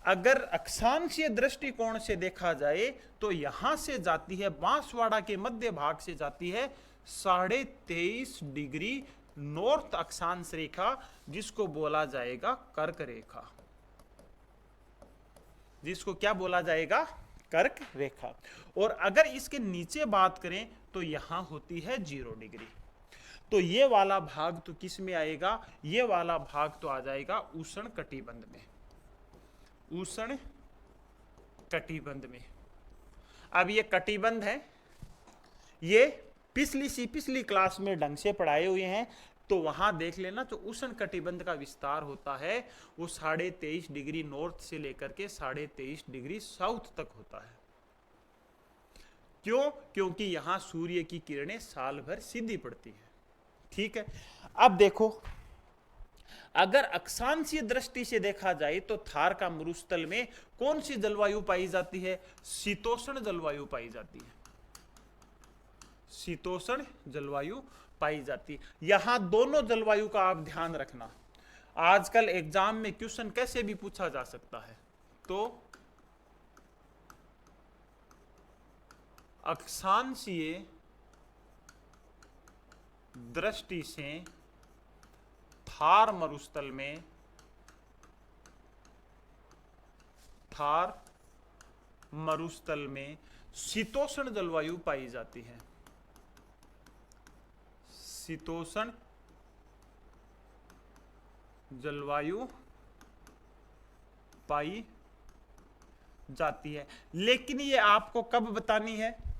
अगर अक्षांशीय दृष्टिकोण से देखा जाए तो यहां से जाती है, बांसवाड़ा के मध्य भाग से जाती है 23.5 डिग्री नॉर्थ अक्षांश रेखा, जिसको बोला जाएगा कर्क रेखा। जिसको क्या बोला जाएगा? कर्क रेखा। और अगर इसके नीचे बात करें तो यहां होती है 0 डिग्री। तो ये वाला भाग तो किस में आएगा? ये वाला भाग तो आ जाएगा उष्ण कटिबंध में, उष्ण कटिबंध में। अब ये कटिबंध है, ये पिछली क्लास में ढंग से पढ़ाए हुए हैं, तो वहां देख लेना। तो उष्ण कटिबंध का विस्तार होता है वो 23.5 डिग्री नॉर्थ से लेकर के 23.5 डिग्री साउथ तक होता है। क्यों? क्योंकि यहां सूर्य की किरणें साल भर सीधी पड़ती है। ठीक है, अब देखो, अगर अक्षांशीय दृष्टि से देखा जाए तो थार का मरुस्थल में कौन सी जलवायु पाई जाती है? शीतोष्ण जलवायु पाई जाती है। शीतोष्ण जलवायु पाई जाती है। यहां दोनों जलवायु का आप ध्यान रखना। आजकल एग्जाम में क्वेश्चन कैसे भी पूछा जा सकता है। तो अक्षांशीय दृष्टि से थार मरुस्थल में, थार मरुस्थल में शीतोष्ण जलवायु पाई जाती है। शीतोष्ण जलवायु पाई जाती है। लेकिन ये आपको कब बतानी है?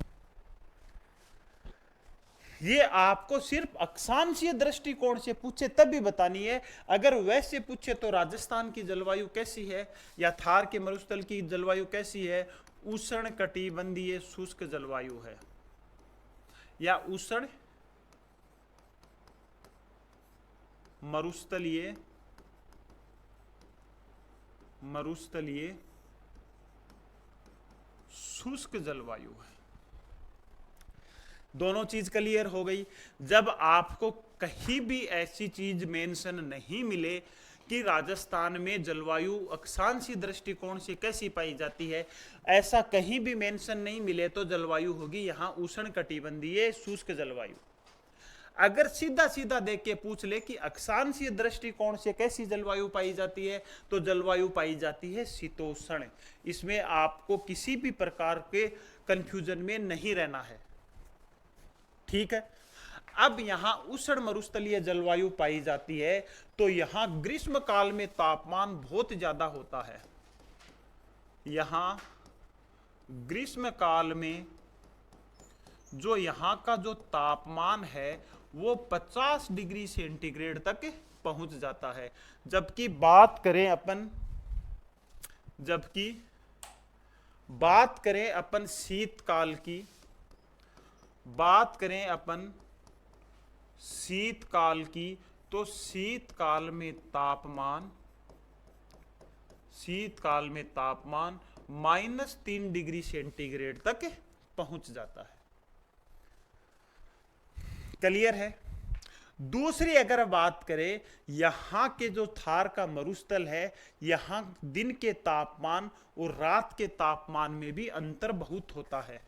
ये आपको सिर्फ अक्षांशीय दृष्टिकोण से पूछे तब भी बतानी है। अगर वैसे पूछे तो राजस्थान की जलवायु कैसी है या थार के मरुस्थल की जलवायु कैसी है? उष्ण कटिबंधीय शुष्क जलवायु है या उष्ण मरुस्थलीय शुष्क जलवायु है। दोनों चीज क्लियर हो गई। जब आपको कहीं भी ऐसी चीज मेंशन नहीं मिले कि राजस्थान में जलवायु अक्षांशीय दृष्टिकोण से कैसी पाई जाती है, ऐसा कहीं भी मेंशन नहीं मिले तो जलवायु होगी यहां उष्ण कटिबंधीय शुष्क जलवायु। अगर सीधा सीधा देख के पूछ ले कि अक्षांशीय दृष्टिकोण से कैसी जलवायु पाई जाती है, तो जलवायु पाई जाती है शीतोष्ण। इसमें आपको किसी भी प्रकार के कंफ्यूजन में नहीं रहना है। ठीक है, अब यहां उष्ण मरुस्थलीय जलवायु पाई जाती है, तो यहां ग्रीष्म काल में तापमान बहुत ज्यादा होता है। यहां ग्रीष्म काल में जो यहां का जो तापमान है वो 50 डिग्री सेंटीग्रेड तक पहुंच जाता है। जबकि बात करें अपन शीतकाल की, तो शीतकाल में तापमान -3 डिग्री सेंटीग्रेड तक पहुंच जाता है। क्लियर है? दूसरी अगर बात करें, यहां के जो थार का मरुस्थल है, यहां दिन के तापमान और रात के तापमान में भी अंतर बहुत होता है।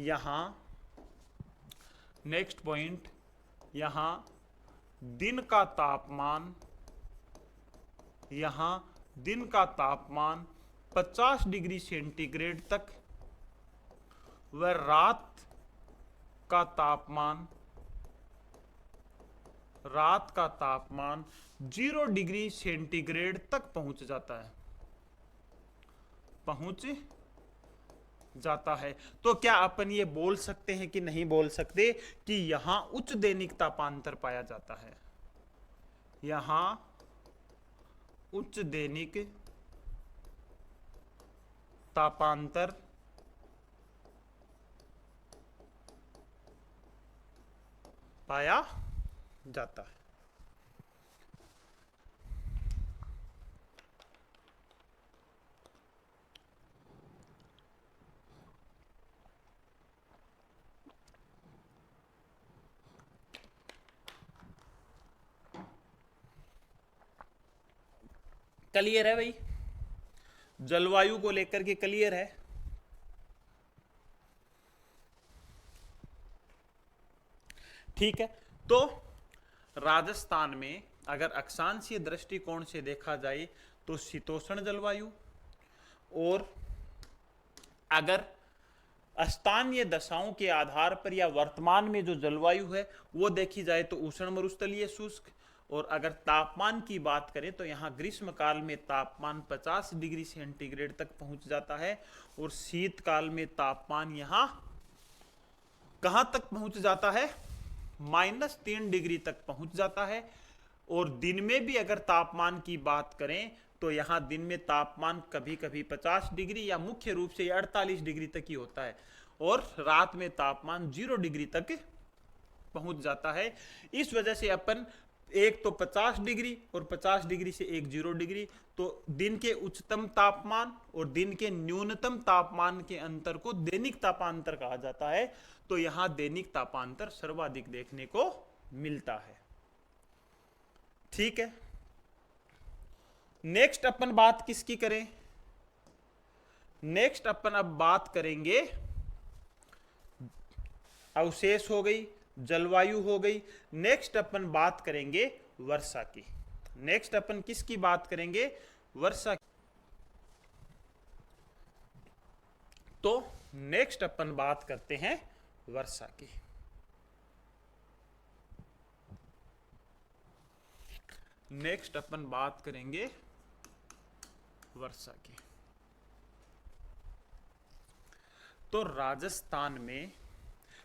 यहां नेक्स्ट पॉइंट, यहां दिन का तापमान 50 डिग्री सेंटीग्रेड तक व रात का तापमान 0 डिग्री सेंटीग्रेड तक पहुंच जाता है। तो क्या अपन ये बोल सकते हैं कि नहीं बोल सकते कि यहां उच्च दैनिक तापांतर पाया जाता है? यहां उच्च दैनिक तापांतर पाया जाता है। क्लियर है भाई? जलवायु को लेकर के क्लियर है? ठीक है, तो राजस्थान में अगर अक्षांशीय दृष्टिकोण से देखा जाए तो शीतोष्ण जलवायु, और अगर स्थानीय दशाओं के आधार पर या वर्तमान में जो जलवायु है वो देखी जाए तो उष्ण मरुस्थलीय शुष्क, और अगर तापमान की बात करें तो यहाँ ग्रीष्मकाल में तापमान 50 डिग्री सेंटीग्रेड तक पहुंच जाता है और शीतकाल में तापमान यहाँ कहां तक पहुंच जाता है, -3 डिग्री तक पहुंच जाता है। और दिन में भी अगर तापमान की बात करें तो यहाँ दिन में तापमान कभी कभी 50 डिग्री या मुख्य रूप से 48 डिग्री तक ही होता है और रात में तापमान 0 डिग्री तक पहुंच जाता है। इस वजह से अपन एक तो 50 डिग्री और 50 डिग्री से एक 0 डिग्री, तो दिन के उच्चतम तापमान और दिन के न्यूनतम तापमान के अंतर को दैनिक तापांतर कहा जाता है। तो यहां दैनिक तापांतर सर्वाधिक देखने को मिलता है। ठीक है, नेक्स्ट अपन बात किसकी करें? नेक्स्ट अपन अब बात करेंगे, अवशेष हो गई, जलवायु हो गई, नेक्स्ट अपन बात करेंगे वर्षा की। नेक्स्ट अपन किसकी बात करेंगे? वर्षा की। तो नेक्स्ट अपन बात करते हैं वर्षा की। नेक्स्ट अपन बात करेंगे वर्षा की। तो राजस्थान में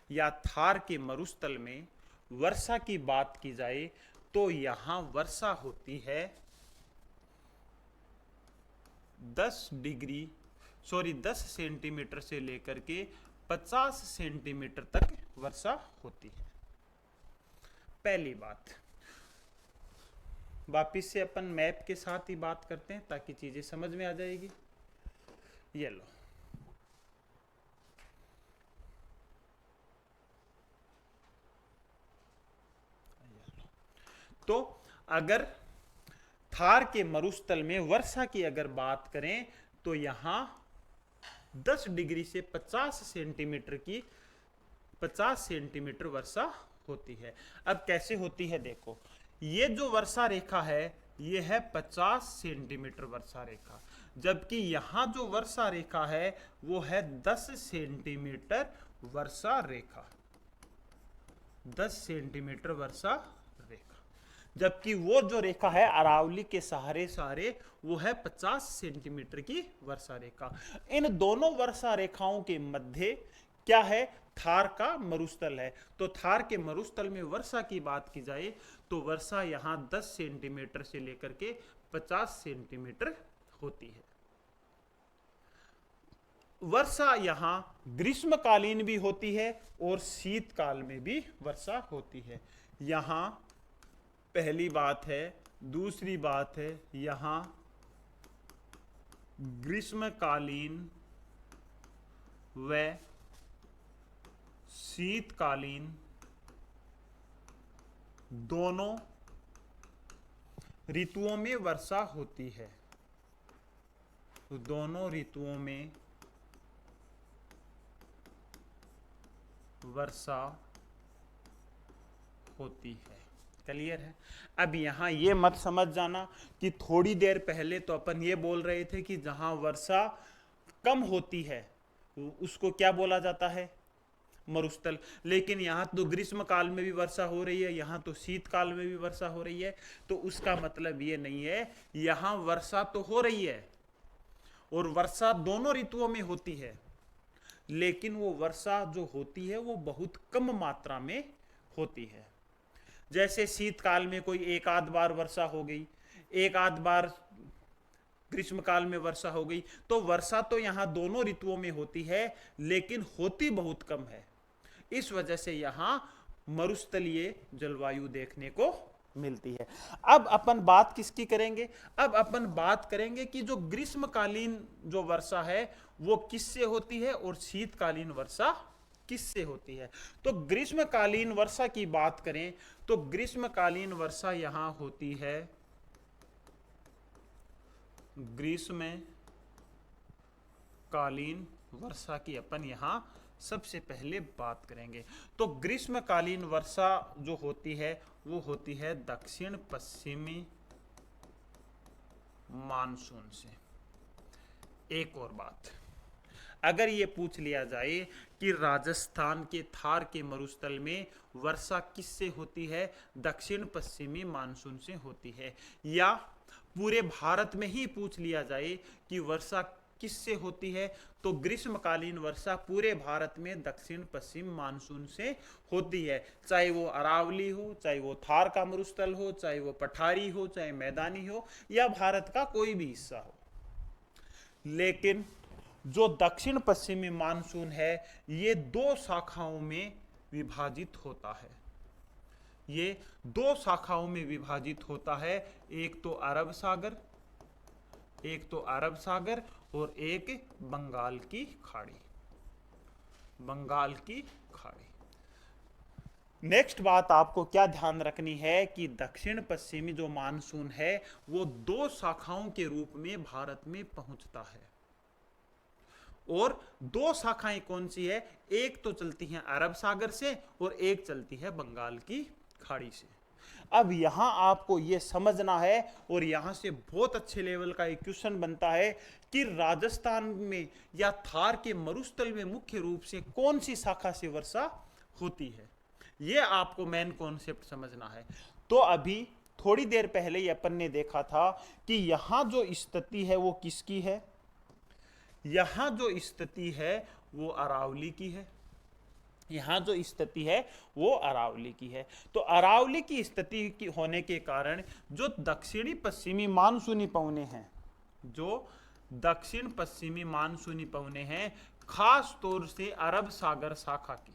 या थार के मरुस्थल में वर्षा की बात की जाए तो यहां वर्षा होती है 10 सेंटीमीटर से लेकर के 50 सेंटीमीटर तक वर्षा होती है। पहली बात, वापिस से अपन मैप के साथ ही बात करते हैं ताकि चीजें समझ में आ जाएगी। ये लो, तो अगर थार के मरुस्थल में वर्षा की अगर बात करें तो यहां 10 डिग्री से 50 सेंटीमीटर वर्षा होती है। अब कैसे होती है देखो, ये जो वर्षा रेखा है ये है 50 सेंटीमीटर वर्षा रेखा, जबकि यहां जो वर्षा रेखा है वो है 10 सेंटीमीटर वर्षा रेखा, 10 सेंटीमीटर वर्षा रेखा, जबकि वो जो रेखा है अरावली के सहारे वो है 50 सेंटीमीटर की वर्षा रेखा। इन दोनों वर्षा रेखाओं के मध्य क्या है? थार का मरुस्थल है। तो थार के मरुस्थल में वर्षा की बात की जाए तो वर्षा यहां 10 सेंटीमीटर से लेकर के 50 सेंटीमीटर होती है। वर्षा यहां ग्रीष्मकालीन भी होती है और शीतकाल में भी वर्षा होती है। यहां पहली बात है। दूसरी बात है, यहां ग्रीष्मकालीन व शीतकालीन दोनों ऋतुओं में वर्षा होती है। तो दोनों ऋतुओं में वर्षा होती है। क्लियर है? अब यहां ये मत समझ जाना कि थोड़ी देर पहले तो अपन ये बोल रहे थे कि जहां वर्षा कम होती है उसको क्या बोला जाता है? मरुस्थल। लेकिन यहाँ तो ग्रीष्म काल में भी वर्षा हो रही है, यहाँ तो शीतकाल में भी वर्षा हो रही है, तो उसका मतलब ये नहीं है। यहाँ वर्षा तो हो रही है और वर्षा दोनों ऋतुओं में होती है, लेकिन वो वर्षा जो होती है वो बहुत कम मात्रा में होती है। जैसे शीतकाल में कोई एक आध बार वर्षा हो गई, एक आध बार ग्रीष्मकाल में वर्षा हो गई, तो वर्षा तो यहाँ दोनों ऋतुओं में होती है लेकिन होती बहुत कम है। इस वजह से यहाँ मरुस्थलीय जलवायु देखने को मिलती है। अब अपन बात किसकी करेंगे? अब अपन बात करेंगे कि जो ग्रीष्मकालीन जो वर्षा है वो किससे होती है और शीतकालीन वर्षा किससे होती है। तो ग्रीष्मकालीन वर्षा की बात करें तो ग्रीष्मकालीन वर्षा यहां होती है, ग्रीष्मकालीन वर्षा की अपन यहां सबसे पहले बात करेंगे। तो ग्रीष्मकालीन वर्षा जो होती है वो होती है दक्षिण पश्चिमी मानसून से। एक और बात, अगर ये पूछ लिया जाए कि राजस्थान के थार के मरुस्थल में वर्षा किससे होती है, दक्षिण पश्चिमी मानसून से होती है, या पूरे भारत में ही पूछ लिया जाए कि वर्षा किससे होती है, तो ग्रीष्मकालीन वर्षा पूरे भारत में दक्षिण पश्चिम मानसून से होती है। चाहे वो अरावली हो, चाहे वो थार का मरुस्थल हो, चाहे वो पठारी हो, चाहे मैदानी हो, या भारत का कोई भी हिस्सा हो। लेकिन जो दक्षिण पश्चिमी मानसून है ये दो शाखाओं में विभाजित होता है। ये दो शाखाओं में विभाजित होता है, एक तो अरब सागर, एक तो अरब सागर और एक बंगाल की खाड़ी, बंगाल की खाड़ी। नेक्स्ट बात आपको क्या ध्यान रखनी है कि दक्षिण पश्चिमी जो मानसून है वो दो शाखाओं के रूप में भारत में पहुंचता है, और दो शाखाएं कौन सी है, एक तो चलती है अरब सागर से और एक चलती है बंगाल की खाड़ी से। अब यहां आपको यह समझना है, और यहां से बहुत अच्छे लेवल का एक क्वेश्चन बनता है कि राजस्थान में या थार के मरुस्थल में मुख्य रूप से कौन सी शाखा से वर्षा होती है, यह आपको मेन कॉन्सेप्ट समझना है। तो अभी थोड़ी देर पहले ही अपन ने देखा था कि यहां जो स्थिति है वो किसकी है, यहां जो स्थिति है वो अरावली की है, यहां जो स्थिति है वो अरावली की है। तो अरावली की स्थिति की होने के कारण जो दक्षिणी पश्चिमी मानसूनी पवने हैं, जो दक्षिण पश्चिमी मानसूनी पवने हैं, खास तौर से अरब सागर शाखा की,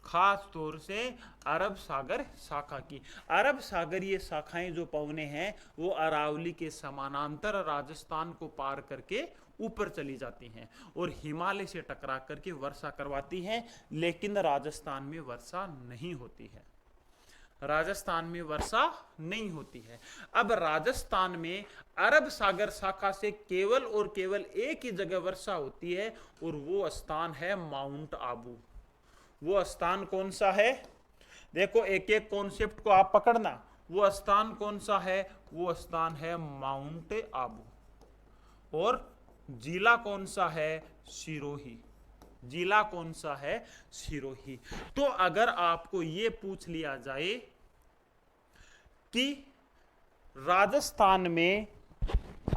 खास तौर से अरब सागर शाखा की, अरब सागरीय शाखाएं जो पवने हैं वो अरावली के समानांतर राजस्थान को पार करके ऊपर चली जाती हैं और हिमालय से टकरा करके वर्षा करवाती हैं, लेकिन राजस्थान में वर्षा नहीं होती है, राजस्थान में वर्षा नहीं होती है। अब राजस्थान में अरब सागर शाखा से केवल और केवल एक ही जगह वर्षा होती है, और वो स्थान है माउंट आबू। वो स्थान कौन सा है, देखो एक एक कॉन्सेप्ट को आप पकड़ना, वो स्थान कौन सा है, वो स्थान है माउंट आबू, और जिला कौन सा है, सिरोही, जिला कौन सा है, सिरोही। तो अगर आपको ये पूछ लिया जाए कि राजस्थान में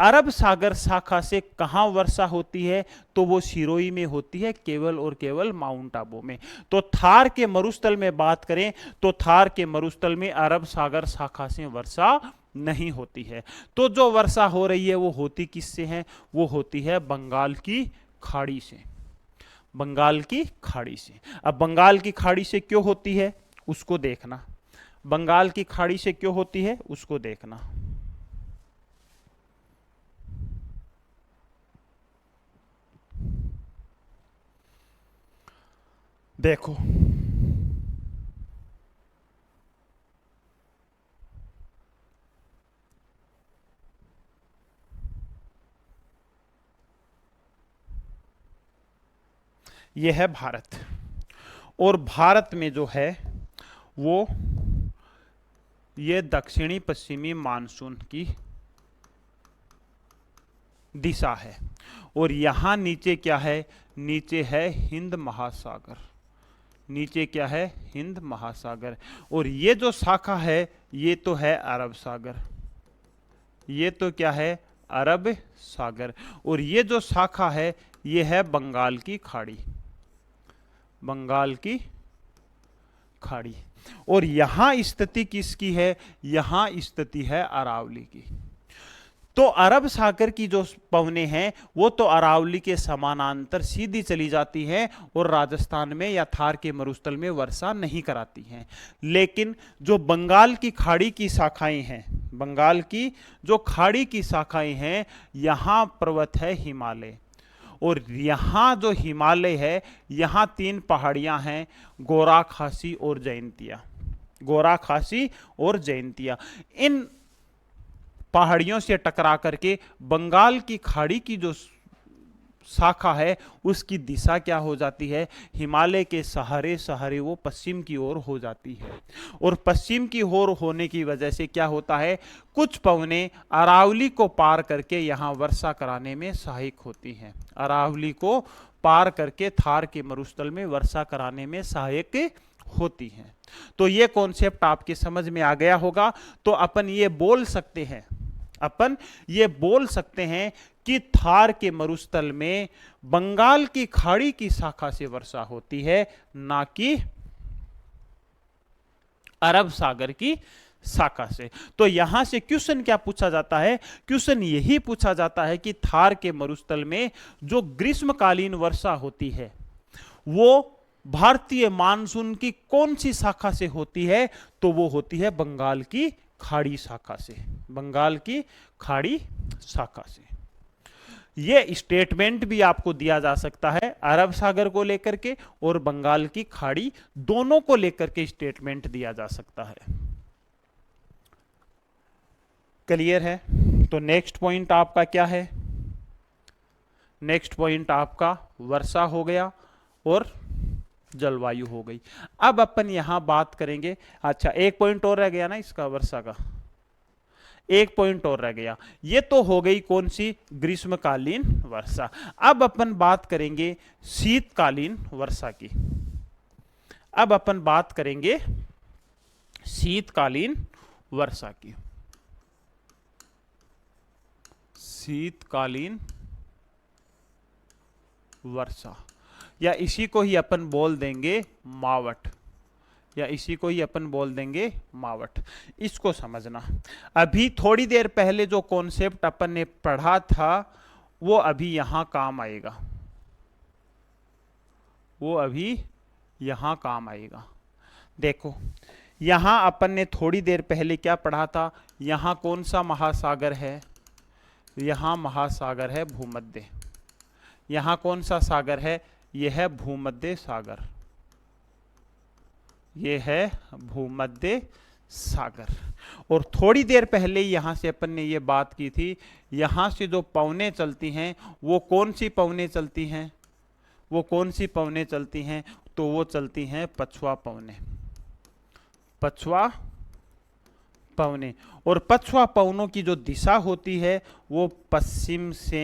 अरब सागर शाखा से कहां वर्षा होती है, तो वो सिरोही में होती है, केवल और केवल माउंट आबू में। तो थार के मरुस्थल में बात करें तो थार के मरुस्थल में अरब सागर शाखा से वर्षा नहीं होती है। तो जो वर्षा हो रही है वो होती किससे है, वो होती है बंगाल की खाड़ी से, बंगाल की खाड़ी से। अब बंगाल की खाड़ी से क्यों होती है उसको देखना, बंगाल की खाड़ी से क्यों होती है उसको देखना। देखो यह है भारत, और भारत में जो है वो ये दक्षिणी पश्चिमी मानसून की दिशा है, और यहां नीचे क्या है, नीचे है हिंद महासागर, नीचे क्या है, हिंद महासागर। और ये जो शाखा है ये तो है अरब सागर, ये तो क्या है, अरब सागर। और ये जो शाखा है ये है बंगाल की खाड़ी, बंगाल की खाड़ी। और यहां स्थिति किसकी है, यहां स्थिति है अरावली की। तो अरब सागर की जो पवने हैं वो तो अरावली के समानांतर सीधी चली जाती हैं और राजस्थान में या थार के मरुस्थल में वर्षा नहीं कराती हैं। लेकिन जो बंगाल की खाड़ी की शाखाएं हैं, बंगाल की जो खाड़ी की शाखाएं हैं, यहाँ पर्वत है हिमालय, और यहाँ जो हिमालय है यहाँ तीन पहाड़ियाँ हैं, गोरा खासी और जयंतिया, गोरा खासी और जयंतिया। इन पहाड़ियों से टकरा करके बंगाल की खाड़ी की जो शाखा है उसकी दिशा क्या हो जाती है, हिमालय के सहारे सहारे वो पश्चिम की ओर हो जाती है। और पश्चिम की ओर होने की वजह से क्या होता है, कुछ पवनें अरावली को पार करके यहाँ वर्षा कराने में सहायक होती हैं। अरावली को पार करके थार के मरुस्थल में वर्षा कराने में सहायक होती हैं। तो ये कॉन्सेप्ट आपके समझ में आ गया होगा। तो अपन ये बोल सकते हैं कि थार के मरुस्थल में बंगाल की खाड़ी की शाखा से वर्षा होती है, ना कि अरब सागर की शाखा से। तो यहां से क्वेश्चन क्या पूछा जाता है, क्वेश्चन यही पूछा जाता है कि थार के मरुस्थल में जो ग्रीष्मकालीन वर्षा होती है वो भारतीय मानसून की कौन सी शाखा से होती है, तो वो होती है बंगाल की खाड़ी शाखा से, बंगाल की खाड़ी शाखा से। ये स्टेटमेंट भी आपको दिया जा सकता है, अरब सागर को लेकर के और बंगाल की खाड़ी दोनों को लेकर के स्टेटमेंट दिया जा सकता है। क्लियर है? तो नेक्स्ट पॉइंट आपका क्या है, नेक्स्ट पॉइंट आपका वर्षा हो गया और जलवायु हो गई। अब अपन यहां बात करेंगे, अच्छा एक पॉइंट और रह गया ना इसका, वर्षा का एक पॉइंट और रह गया। ये तो हो गई कौन सी, ग्रीष्मकालीन वर्षा। अब अपन बात करेंगे शीतकालीन वर्षा की। अब अपन बात करेंगे शीतकालीन वर्षा की। शीतकालीन वर्षा, या इसी को ही अपन बोल देंगे मावठ, या इसी को ही अपन बोल देंगे मावठ। इसको समझना, अभी थोड़ी देर पहले जो कॉन्सेप्ट अपन ने पढ़ा था वो अभी यहां काम आएगा, वो अभी यहां काम आएगा। देखो यहां अपन ने थोड़ी देर पहले क्या पढ़ा था, यहां कौन सा महासागर है, यहां महासागर है भूमध्य। यहां कौन सा सागर है, यह है भूमध्य सागर, यह है भूमध्य सागर। और थोड़ी देर पहले यहां से अपन ने ये बात की थी, यहां से जो पवनें चलती हैं वो कौन सी पवनें चलती हैं, वो कौन सी पवनें चलती हैं, तो वो चलती हैं पछुआ पवनें, पछुआ पवनें। और पछुआ पवनों की जो दिशा होती है वो पश्चिम से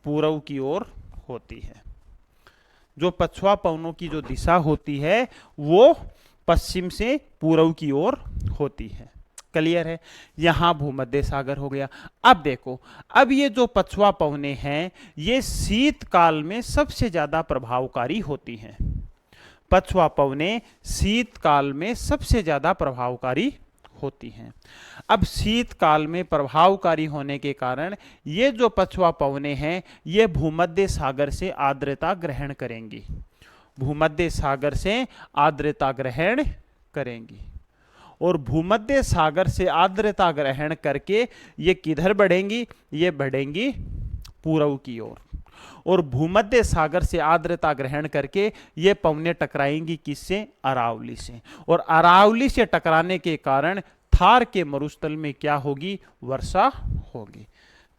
पूर्व की ओर होती है। जो पछुआ पवनों की जो दिशा होती है वो पश्चिम से पूर्व की ओर होती है। क्लियर है? यहां भूमध्य सागर हो गया। अब देखो, अब ये जो पछुआ पवनें हैं ये शीतकाल में सबसे ज्यादा प्रभावकारी होती हैं। पछुआ पवनें शीतकाल में सबसे ज्यादा प्रभावकारी होती हैं। अब शीतकाल में प्रभावकारी होने के कारण ये जो पछुआ पवनें हैं ये भूमध्य सागर से आर्द्रता ग्रहण करेंगी, भूमध्य सागर से आर्द्रता ग्रहण करेंगी। और भूमध्य सागर से आर्द्रता ग्रहण करके ये किधर बढ़ेंगी, ये बढ़ेंगी पूर्व की ओर। और भूमध्य सागर से आर्द्रता ग्रहण करके ये पवनें टकराएंगी किससे, अरावली से। और अरावली से टकराने के कारण थार के मरुस्थल में क्या होगी, वर्षा होगी।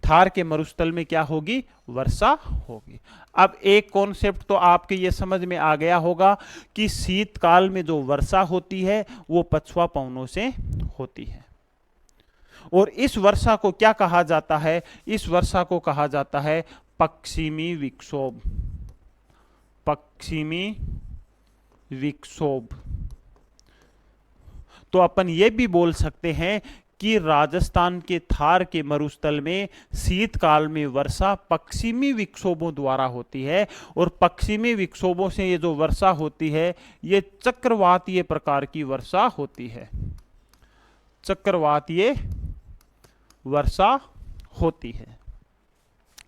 थार के मरुस्थल में क्या होगी, वर्षा होगी। अब एक कॉन्सेप्ट तो आपके ये समझ में आ गया होगा कि शीतकाल में जो वर्षा होती है वो पछुआ पवनों से होती है। और इस वर्षा को क्या कहा जाता है, इस वर्षा को कहा जाता है पश्चिमी विक्षोभ, पश्चिमी विक्षोभ। तो अपन ये भी बोल सकते हैं कि राजस्थान के थार के मरुस्थल में शीतकाल में वर्षा पश्चिमी विक्षोभों द्वारा होती है। और पश्चिमी विक्षोभों से ये जो वर्षा होती है ये चक्रवातीय प्रकार की वर्षा होती है, चक्रवातीय वर्षा होती है।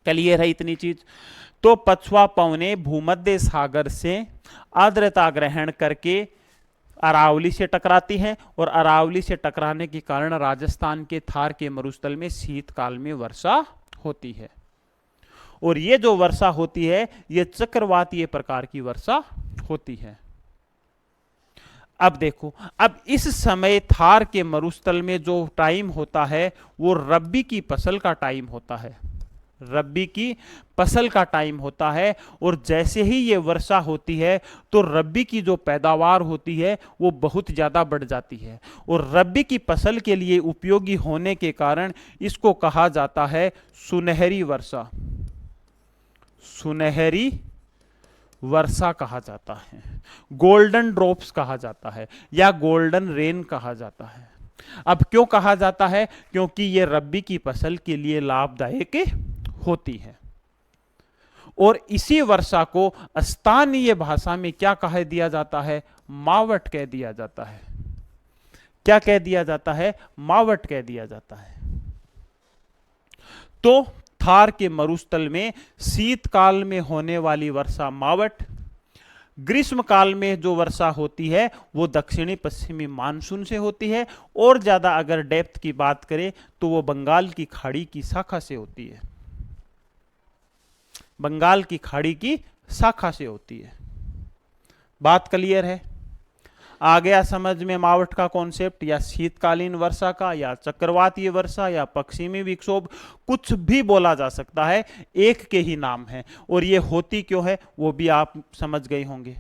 क्लियर है इतनी चीज? तो पछुआ पवनें भूमध्य सागर से आर्द्रता ग्रहण करके अरावली से टकराती हैं और अरावली से टकराने के कारण राजस्थान के थार के मरुस्थल में शीतकाल में वर्षा होती है। और ये जो वर्षा होती है ये चक्रवातीय प्रकार की वर्षा होती है। अब देखो, अब इस समय थार के मरुस्थल में जो टाइम होता है वो रब्बी की फसल का टाइम होता है, रब्बी की फसल का टाइम होता है, और जैसे ही ये वर्षा होती है तो रब्बी की जो पैदावार होती है वो बहुत ज़्यादा बढ़ जाती है, और रब्बी की फसल के लिए उपयोगी होने के कारण इसको कहा जाता है सुनहरी वर्षा। सुनहरी वर्षा कहा जाता है, गोल्डन ड्रॉप्स कहा जाता है, या गोल्डन रेन कहा जाता है। अब क्यों कहा जाता है? क्योंकि ये रब्बी की फसल के लिए लाभदायक होती है। और इसी वर्षा को स्थानीय भाषा में क्या कह दिया जाता है? मावट कह दिया जाता है। क्या कह दिया जाता है? मावट कह दिया जाता है। तो थार के मरुस्थल में शीतकाल में होने वाली वर्षा मावट, ग्रीष्म काल में जो वर्षा होती है वो दक्षिणी पश्चिमी मानसून से होती है, और ज्यादा अगर डेप्थ की बात करें तो वो बंगाल की खाड़ी की शाखा से होती है। बंगाल की खाड़ी की शाखा से होती है। बात क्लियर है? आ गया समझ में मावट का कॉन्सेप्ट, या शीतकालीन वर्षा का, या चक्रवातीय वर्षा, या पश्चिमी विक्षोभ, कुछ भी बोला जा सकता है, एक के ही नाम है। और ये होती क्यों है वो भी आप समझ गए होंगे।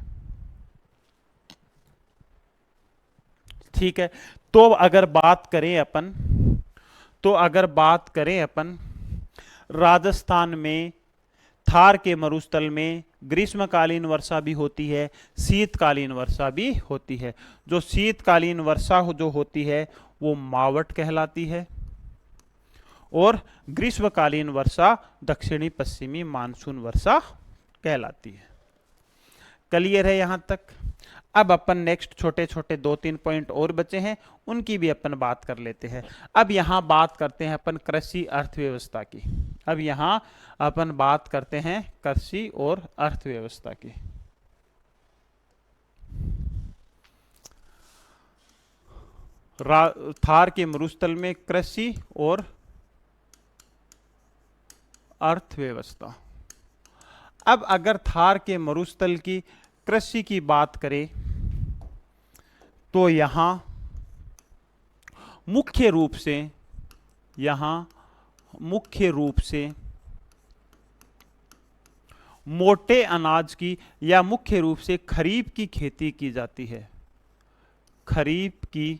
ठीक है, तो अगर बात करें अपन राजस्थान में थार के मरुस्थल में ग्रीष्मकालीन वर्षा भी होती है, शीतकालीन वर्षा भी होती है। जो शीतकालीन वर्षा जो होती है वो मावट कहलाती है, और ग्रीष्मकालीन वर्षा दक्षिणी पश्चिमी मानसून वर्षा कहलाती है। क्लियर है यहां तक? अब अपन नेक्स्ट छोटे छोटे 2-3 पॉइंट और बचे हैं, उनकी भी अपन बात कर लेते हैं। अब यहां बात करते हैं अपन कृषि अर्थव्यवस्था की। अब यहां अपन बात करते हैं कृषि और अर्थव्यवस्था की। थार के मरुस्थल में कृषि और अर्थव्यवस्था। अब अगर थार के मरुस्थल की कृषि की बात करें तो यहां मुख्य रूप से मोटे अनाज की, या मुख्य रूप से खरीफ की खेती की जाती है। खरीफ की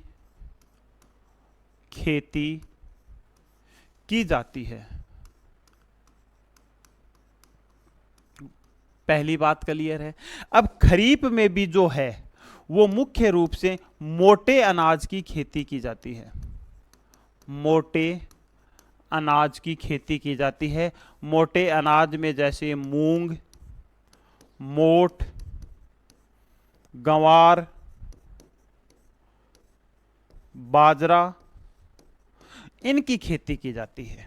खेती की जाती है। पहली बात क्लियर है। अब खरीफ में भी जो है वो मुख्य रूप से मोटे अनाज की खेती की जाती है। मोटे अनाज की खेती की जाती है। मोटे अनाज में जैसे मूंग, मोठ, गंवार, बाजरा, इनकी खेती की जाती है।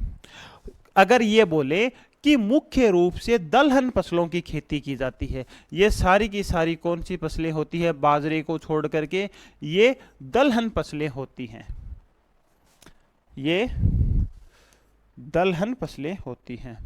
अगर ये बोले कि मुख्य रूप से दलहन फसलों की खेती की जाती है, ये सारी की सारी कौन सी फसलें होती है? बाजरे को छोड़ करके ये दलहन फसलें होती हैं। ये दलहन फसलें होती हैं।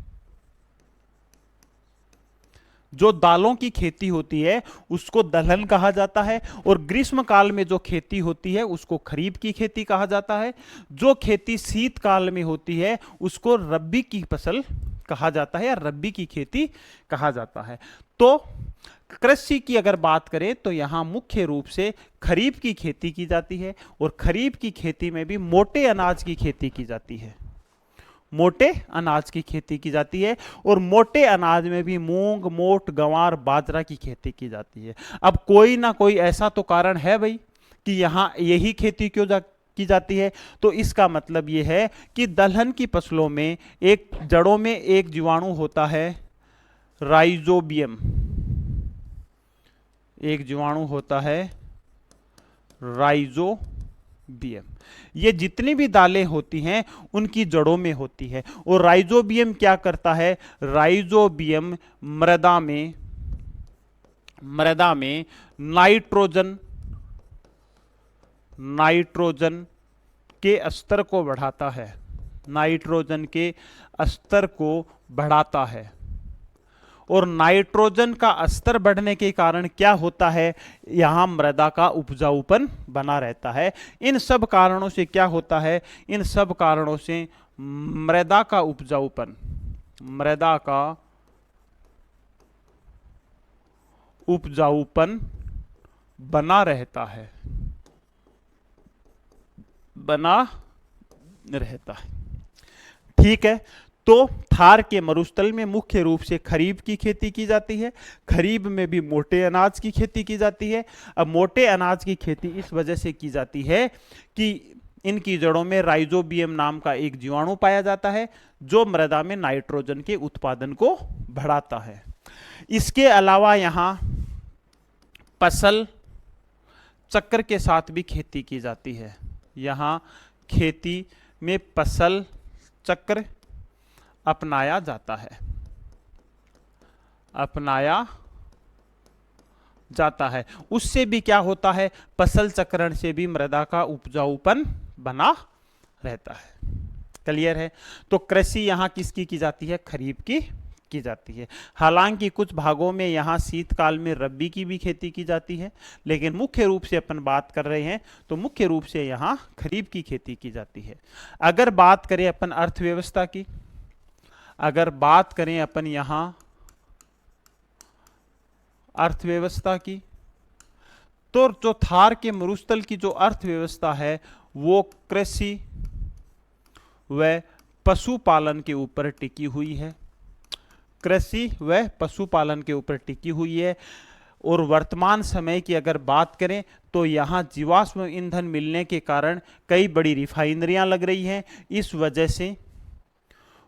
जो दालों की खेती होती है उसको दलहन कहा जाता है, और ग्रीष्म काल में जो खेती होती है उसको खरीफ की खेती कहा जाता है। जो खेती शीतकाल में होती है उसको रब्बी की फसल कहा जाता है, या रब्बी की खेती कहा जाता है। तो कृषि की अगर बात करें तो यहां मुख्य रूप से खरीफ की खेती की जाती है, और खरीफ की खेती में भी मोटे अनाज की खेती की जाती है। मोटे अनाज की खेती की जाती है, और मोटे अनाज में भी मूंग, मोठ, गंवार, बाजरा की खेती की जाती है। अब कोई ना कोई ऐसा तो कारण है भाई कि यहां यही खेती क्यों की जाती है। तो इसका मतलब यह है कि दलहन की फसलों में एक जड़ों में एक जीवाणु होता है राइजोबियम। एक जीवाणु होता है राइजोबियम। ये जितनी भी दालें होती हैं उनकी जड़ों में होती है। और राइजोबियम क्या करता है? राइजोबियम मृदा में नाइट्रोजन के स्तर को बढ़ाता है। नाइट्रोजन के स्तर को बढ़ाता है। और नाइट्रोजन का स्तर बढ़ने के कारण क्या होता है? यहां मृदा का उपजाऊपन बना रहता है। इन सब कारणों से क्या होता है? इन सब कारणों से मृदा का उपजाऊपन, मृदा का उपजाऊपन बना रहता है, बना रहता है। ठीक है, तो थार के मरुस्थल में मुख्य रूप से खरीफ की खेती की जाती है। खरीफ में भी मोटे अनाज की खेती की जाती है। अब मोटे अनाज की खेती इस वजह से की जाती है कि इनकी जड़ों में राइजोबियम नाम का एक जीवाणु पाया जाता है जो मृदा में नाइट्रोजन के उत्पादन को बढ़ाता है। इसके अलावा यहां फसल चक्र के साथ भी खेती की जाती है। यहां खेती में फसल चक्र अपनाया जाता है, अपनाया जाता है। उससे भी क्या होता है, फसल चक्रण से भी मृदा का उपजाऊपन बना रहता है। क्लियर है? तो कृषि यहां किसकी की जाती है? खरीफ की जाती है। हालांकि कुछ भागों में यहां शीतकाल में रब्बी की भी खेती की जाती है, लेकिन मुख्य रूप से अपन बात कर रहे हैं तो मुख्य रूप से यहां खरीफ की खेती की जाती है। अगर बात करें अपन अर्थव्यवस्था की, अगर बात करें अपन यहां अर्थव्यवस्था की, तो जो थार के मरुस्थल की जो अर्थव्यवस्था है वो कृषि व पशुपालन के ऊपर टिकी हुई है। कृषि व पशुपालन के ऊपर टिकी हुई है। और वर्तमान समय की अगर बात करें तो यहाँ जीवाश्म ईंधन मिलने के कारण कई बड़ी रिफाइनरियां लग रही हैं। इस वजह से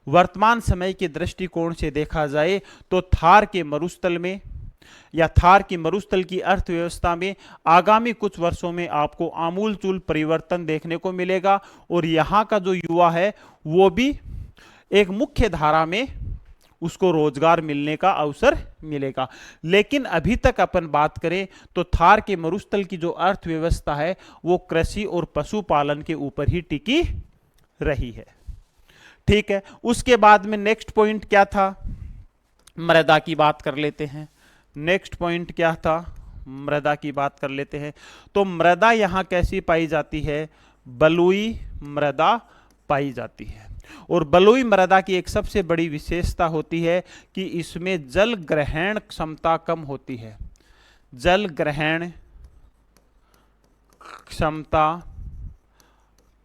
वर्तमान समय के दृष्टिकोण से देखा जाए तो थार के मरुस्थल में या थार की मरुस्थल की अर्थव्यवस्था में आगामी कुछ वर्षों में आपको आमूलचूल परिवर्तन देखने को मिलेगा और यहाँ का जो युवा है वो भी एक मुख्य धारा में उसको रोजगार मिलने का अवसर मिलेगा। लेकिन अभी तक अपन बात करें तो थार के मरुस्थल की जो अर्थव्यवस्था है वो कृषि और पशुपालन के ऊपर ही टिकी रही है। ठीक है, उसके बाद में नेक्स्ट पॉइंट क्या था? मृदा की बात कर लेते हैं। नेक्स्ट पॉइंट क्या था? मृदा की बात कर लेते हैं। तो मृदा यहां कैसी पाई जाती है? बलुई मृदा पाई जाती है। और बलुई मृदा की एक सबसे बड़ी विशेषता होती है कि इसमें जल ग्रहण क्षमता कम होती है। जल ग्रहण क्षमता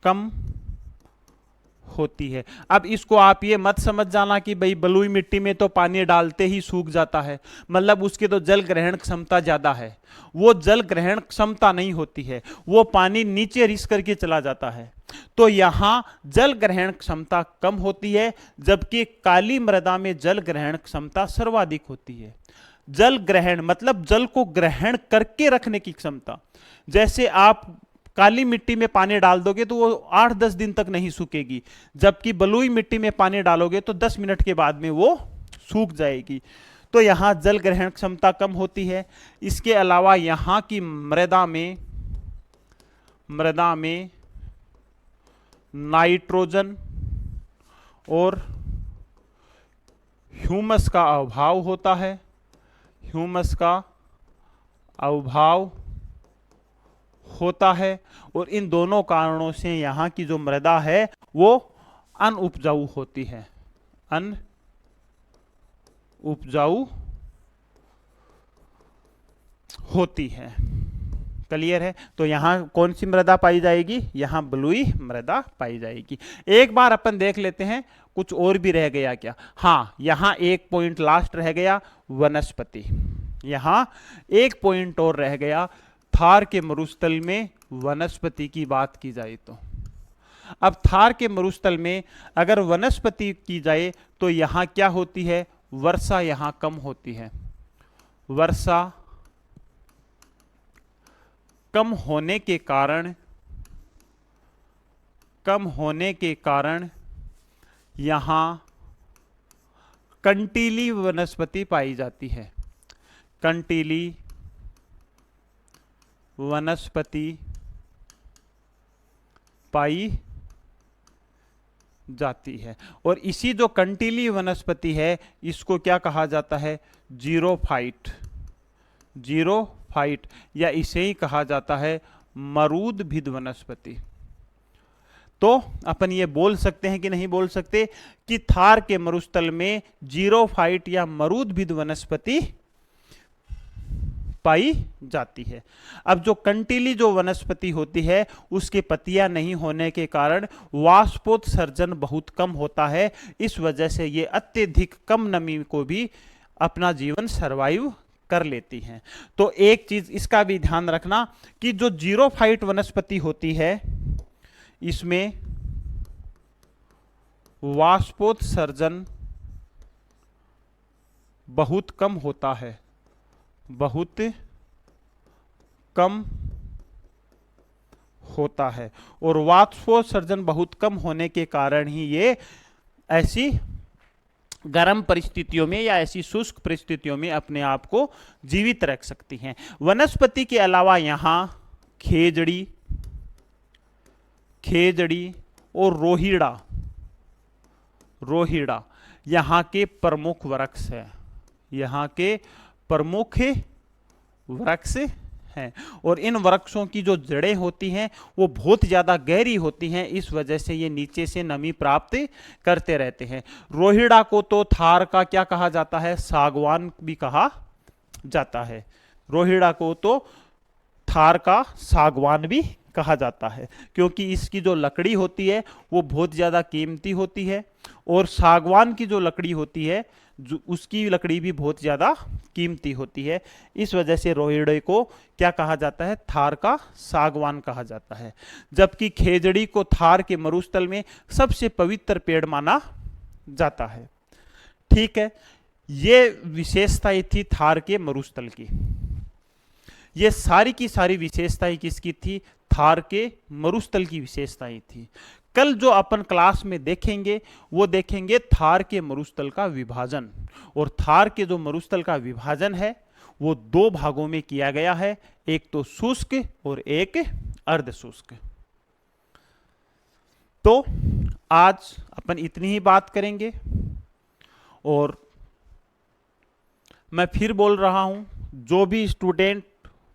कम होती है। अब इसको आप ये मत समझ जाना कि भाई बलुई मिट्टी में तो पानी डालते ही सूख जाता है, मतलब उसकी तो जल ग्रहण क्षमता ज्यादा है। वो जल ग्रहण क्षमता नहीं होती है, वो पानी नीचे रिस करके चला जाता है। तो यहां जल ग्रहण क्षमता कम होती है, जबकि काली मृदा में जल ग्रहण क्षमता सर्वाधिक होती है। जल ग्रहण मतलब जल को ग्रहण करके रखने की क्षमता। जैसे आप काली मिट्टी में पानी डाल दोगे तो वो 8-10 दिन तक नहीं सूखेगी, जबकि बलुई मिट्टी में पानी डालोगे तो 10 मिनट के बाद में वो सूख जाएगी। तो यहां जल ग्रहण क्षमता कम होती है। इसके अलावा यहां की मृदा में नाइट्रोजन और ह्यूमस का अभाव होता है। ह्यूमस का अभाव होता है और इन दोनों कारणों से यहाँ की जो मृदा है वो अनउपजाऊ होती है, अनउपजाऊ होती है। क्लियर है? तो यहाँ कौन सी मृदा पाई जाएगी? यहाँ बलुई मृदा पाई जाएगी। एक बार अपन देख लेते हैं कुछ और भी रह गया क्या। हाँ, यहाँ एक पॉइंट लास्ट रह गया, वनस्पति। यहाँ एक पॉइंट और रह गया, थार के मरुस्थल में वनस्पति की बात की जाए तो। अब थार के मरुस्थल में अगर वनस्पति की जाए तो यहां क्या होती है? वर्षा यहां कम होती है। वर्षा कम होने के कारण यहां कंटीली वनस्पति पाई जाती है। कंटीली वनस्पति पाई जाती है। और इसी जो कंटीली वनस्पति है इसको क्या कहा जाता है? जीरोफाइट। जीरोफाइट या इसे ही कहा जाता है मरूदभिद वनस्पति। तो अपन ये बोल सकते हैं कि नहीं बोल सकते कि थार के मरुस्थल में जीरोफाइट या मरुदभिद वनस्पति पाई जाती है। अब जो कंटीली जो वनस्पति होती है उसके पत्तियां नहीं होने के कारण वाष्पोत्सर्जन बहुत कम होता है। इस वजह से ये अत्यधिक कम नमी को भी अपना जीवन सरवाइव कर लेती हैं। तो एक चीज इसका भी ध्यान रखना कि जो जीरोफाइट वनस्पति होती है इसमें वाष्पोत्सर्जन बहुत कम होता है, बहुत कम होता है। और वाष्पोत्सर्जन बहुत कम होने के कारण ही ये ऐसी गर्म परिस्थितियों में या ऐसी शुष्क परिस्थितियों में अपने आप को जीवित रख सकती हैं। वनस्पति के अलावा यहां खेजड़ी, खेजड़ी और रोहिड़ा यहां के प्रमुख वृक्ष है, यहां के प्रमुख वृक्ष हैं। और इन वृक्षों की जो जड़ें होती हैं वो बहुत ज्यादा गहरी होती हैं, इस वजह से ये नीचे से नमी प्राप्त करते रहते हैं। रोहिड़ा को तो थार का क्या कहा जाता है, सागवान भी कहा जाता है। रोहिड़ा को तो थार का सागवान भी कहा जाता है, क्योंकि इसकी जो लकड़ी होती है वो बहुत ज्यादा कीमती होती है। और सागवान की जो लकड़ी होती है उसकी लकड़ी भी बहुत ज्यादा कीमती होती है। इस वजह से रोहिड़े को क्या कहा जाता है, थार का सागवान कहा जाता है। जबकि खेजड़ी को थार के मरुस्थल में सबसे पवित्र पेड़ माना जाता है। ठीक है, ये विशेषताएं थी थार के मरुस्थल की। ये सारी की सारी विशेषताएं किसकी थी, थार के मरुस्थल की विशेषताएं थी। कल जो अपन क्लास में देखेंगे वो देखेंगे थार के मरुस्थल का विभाजन। और थार के जो मरुस्थल का विभाजन है वो दो भागों में किया गया है, एक तो शुष्क और एक अर्ध शुष्क। तो आज अपन इतनी ही बात करेंगे। और मैं फिर बोल रहा हूं, जो भी स्टूडेंट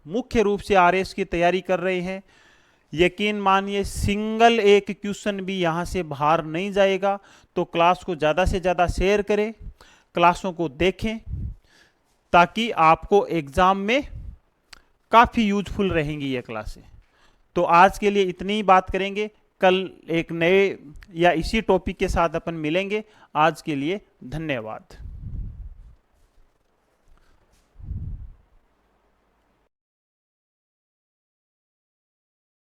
मुख्य रूप से आरएस की तैयारी कर रहे हैं, यकीन मानिए सिंगल एक क्वेश्चन भी यहां से बाहर नहीं जाएगा। तो क्लास को ज़्यादा से ज़्यादा शेयर करें, क्लासों को देखें, ताकि आपको एग्जाम में काफ़ी यूजफुल रहेंगी ये क्लासें। तो आज के लिए इतनी ही बात करेंगे, कल एक नए या इसी टॉपिक के साथ अपन मिलेंगे। आज के लिए धन्यवाद।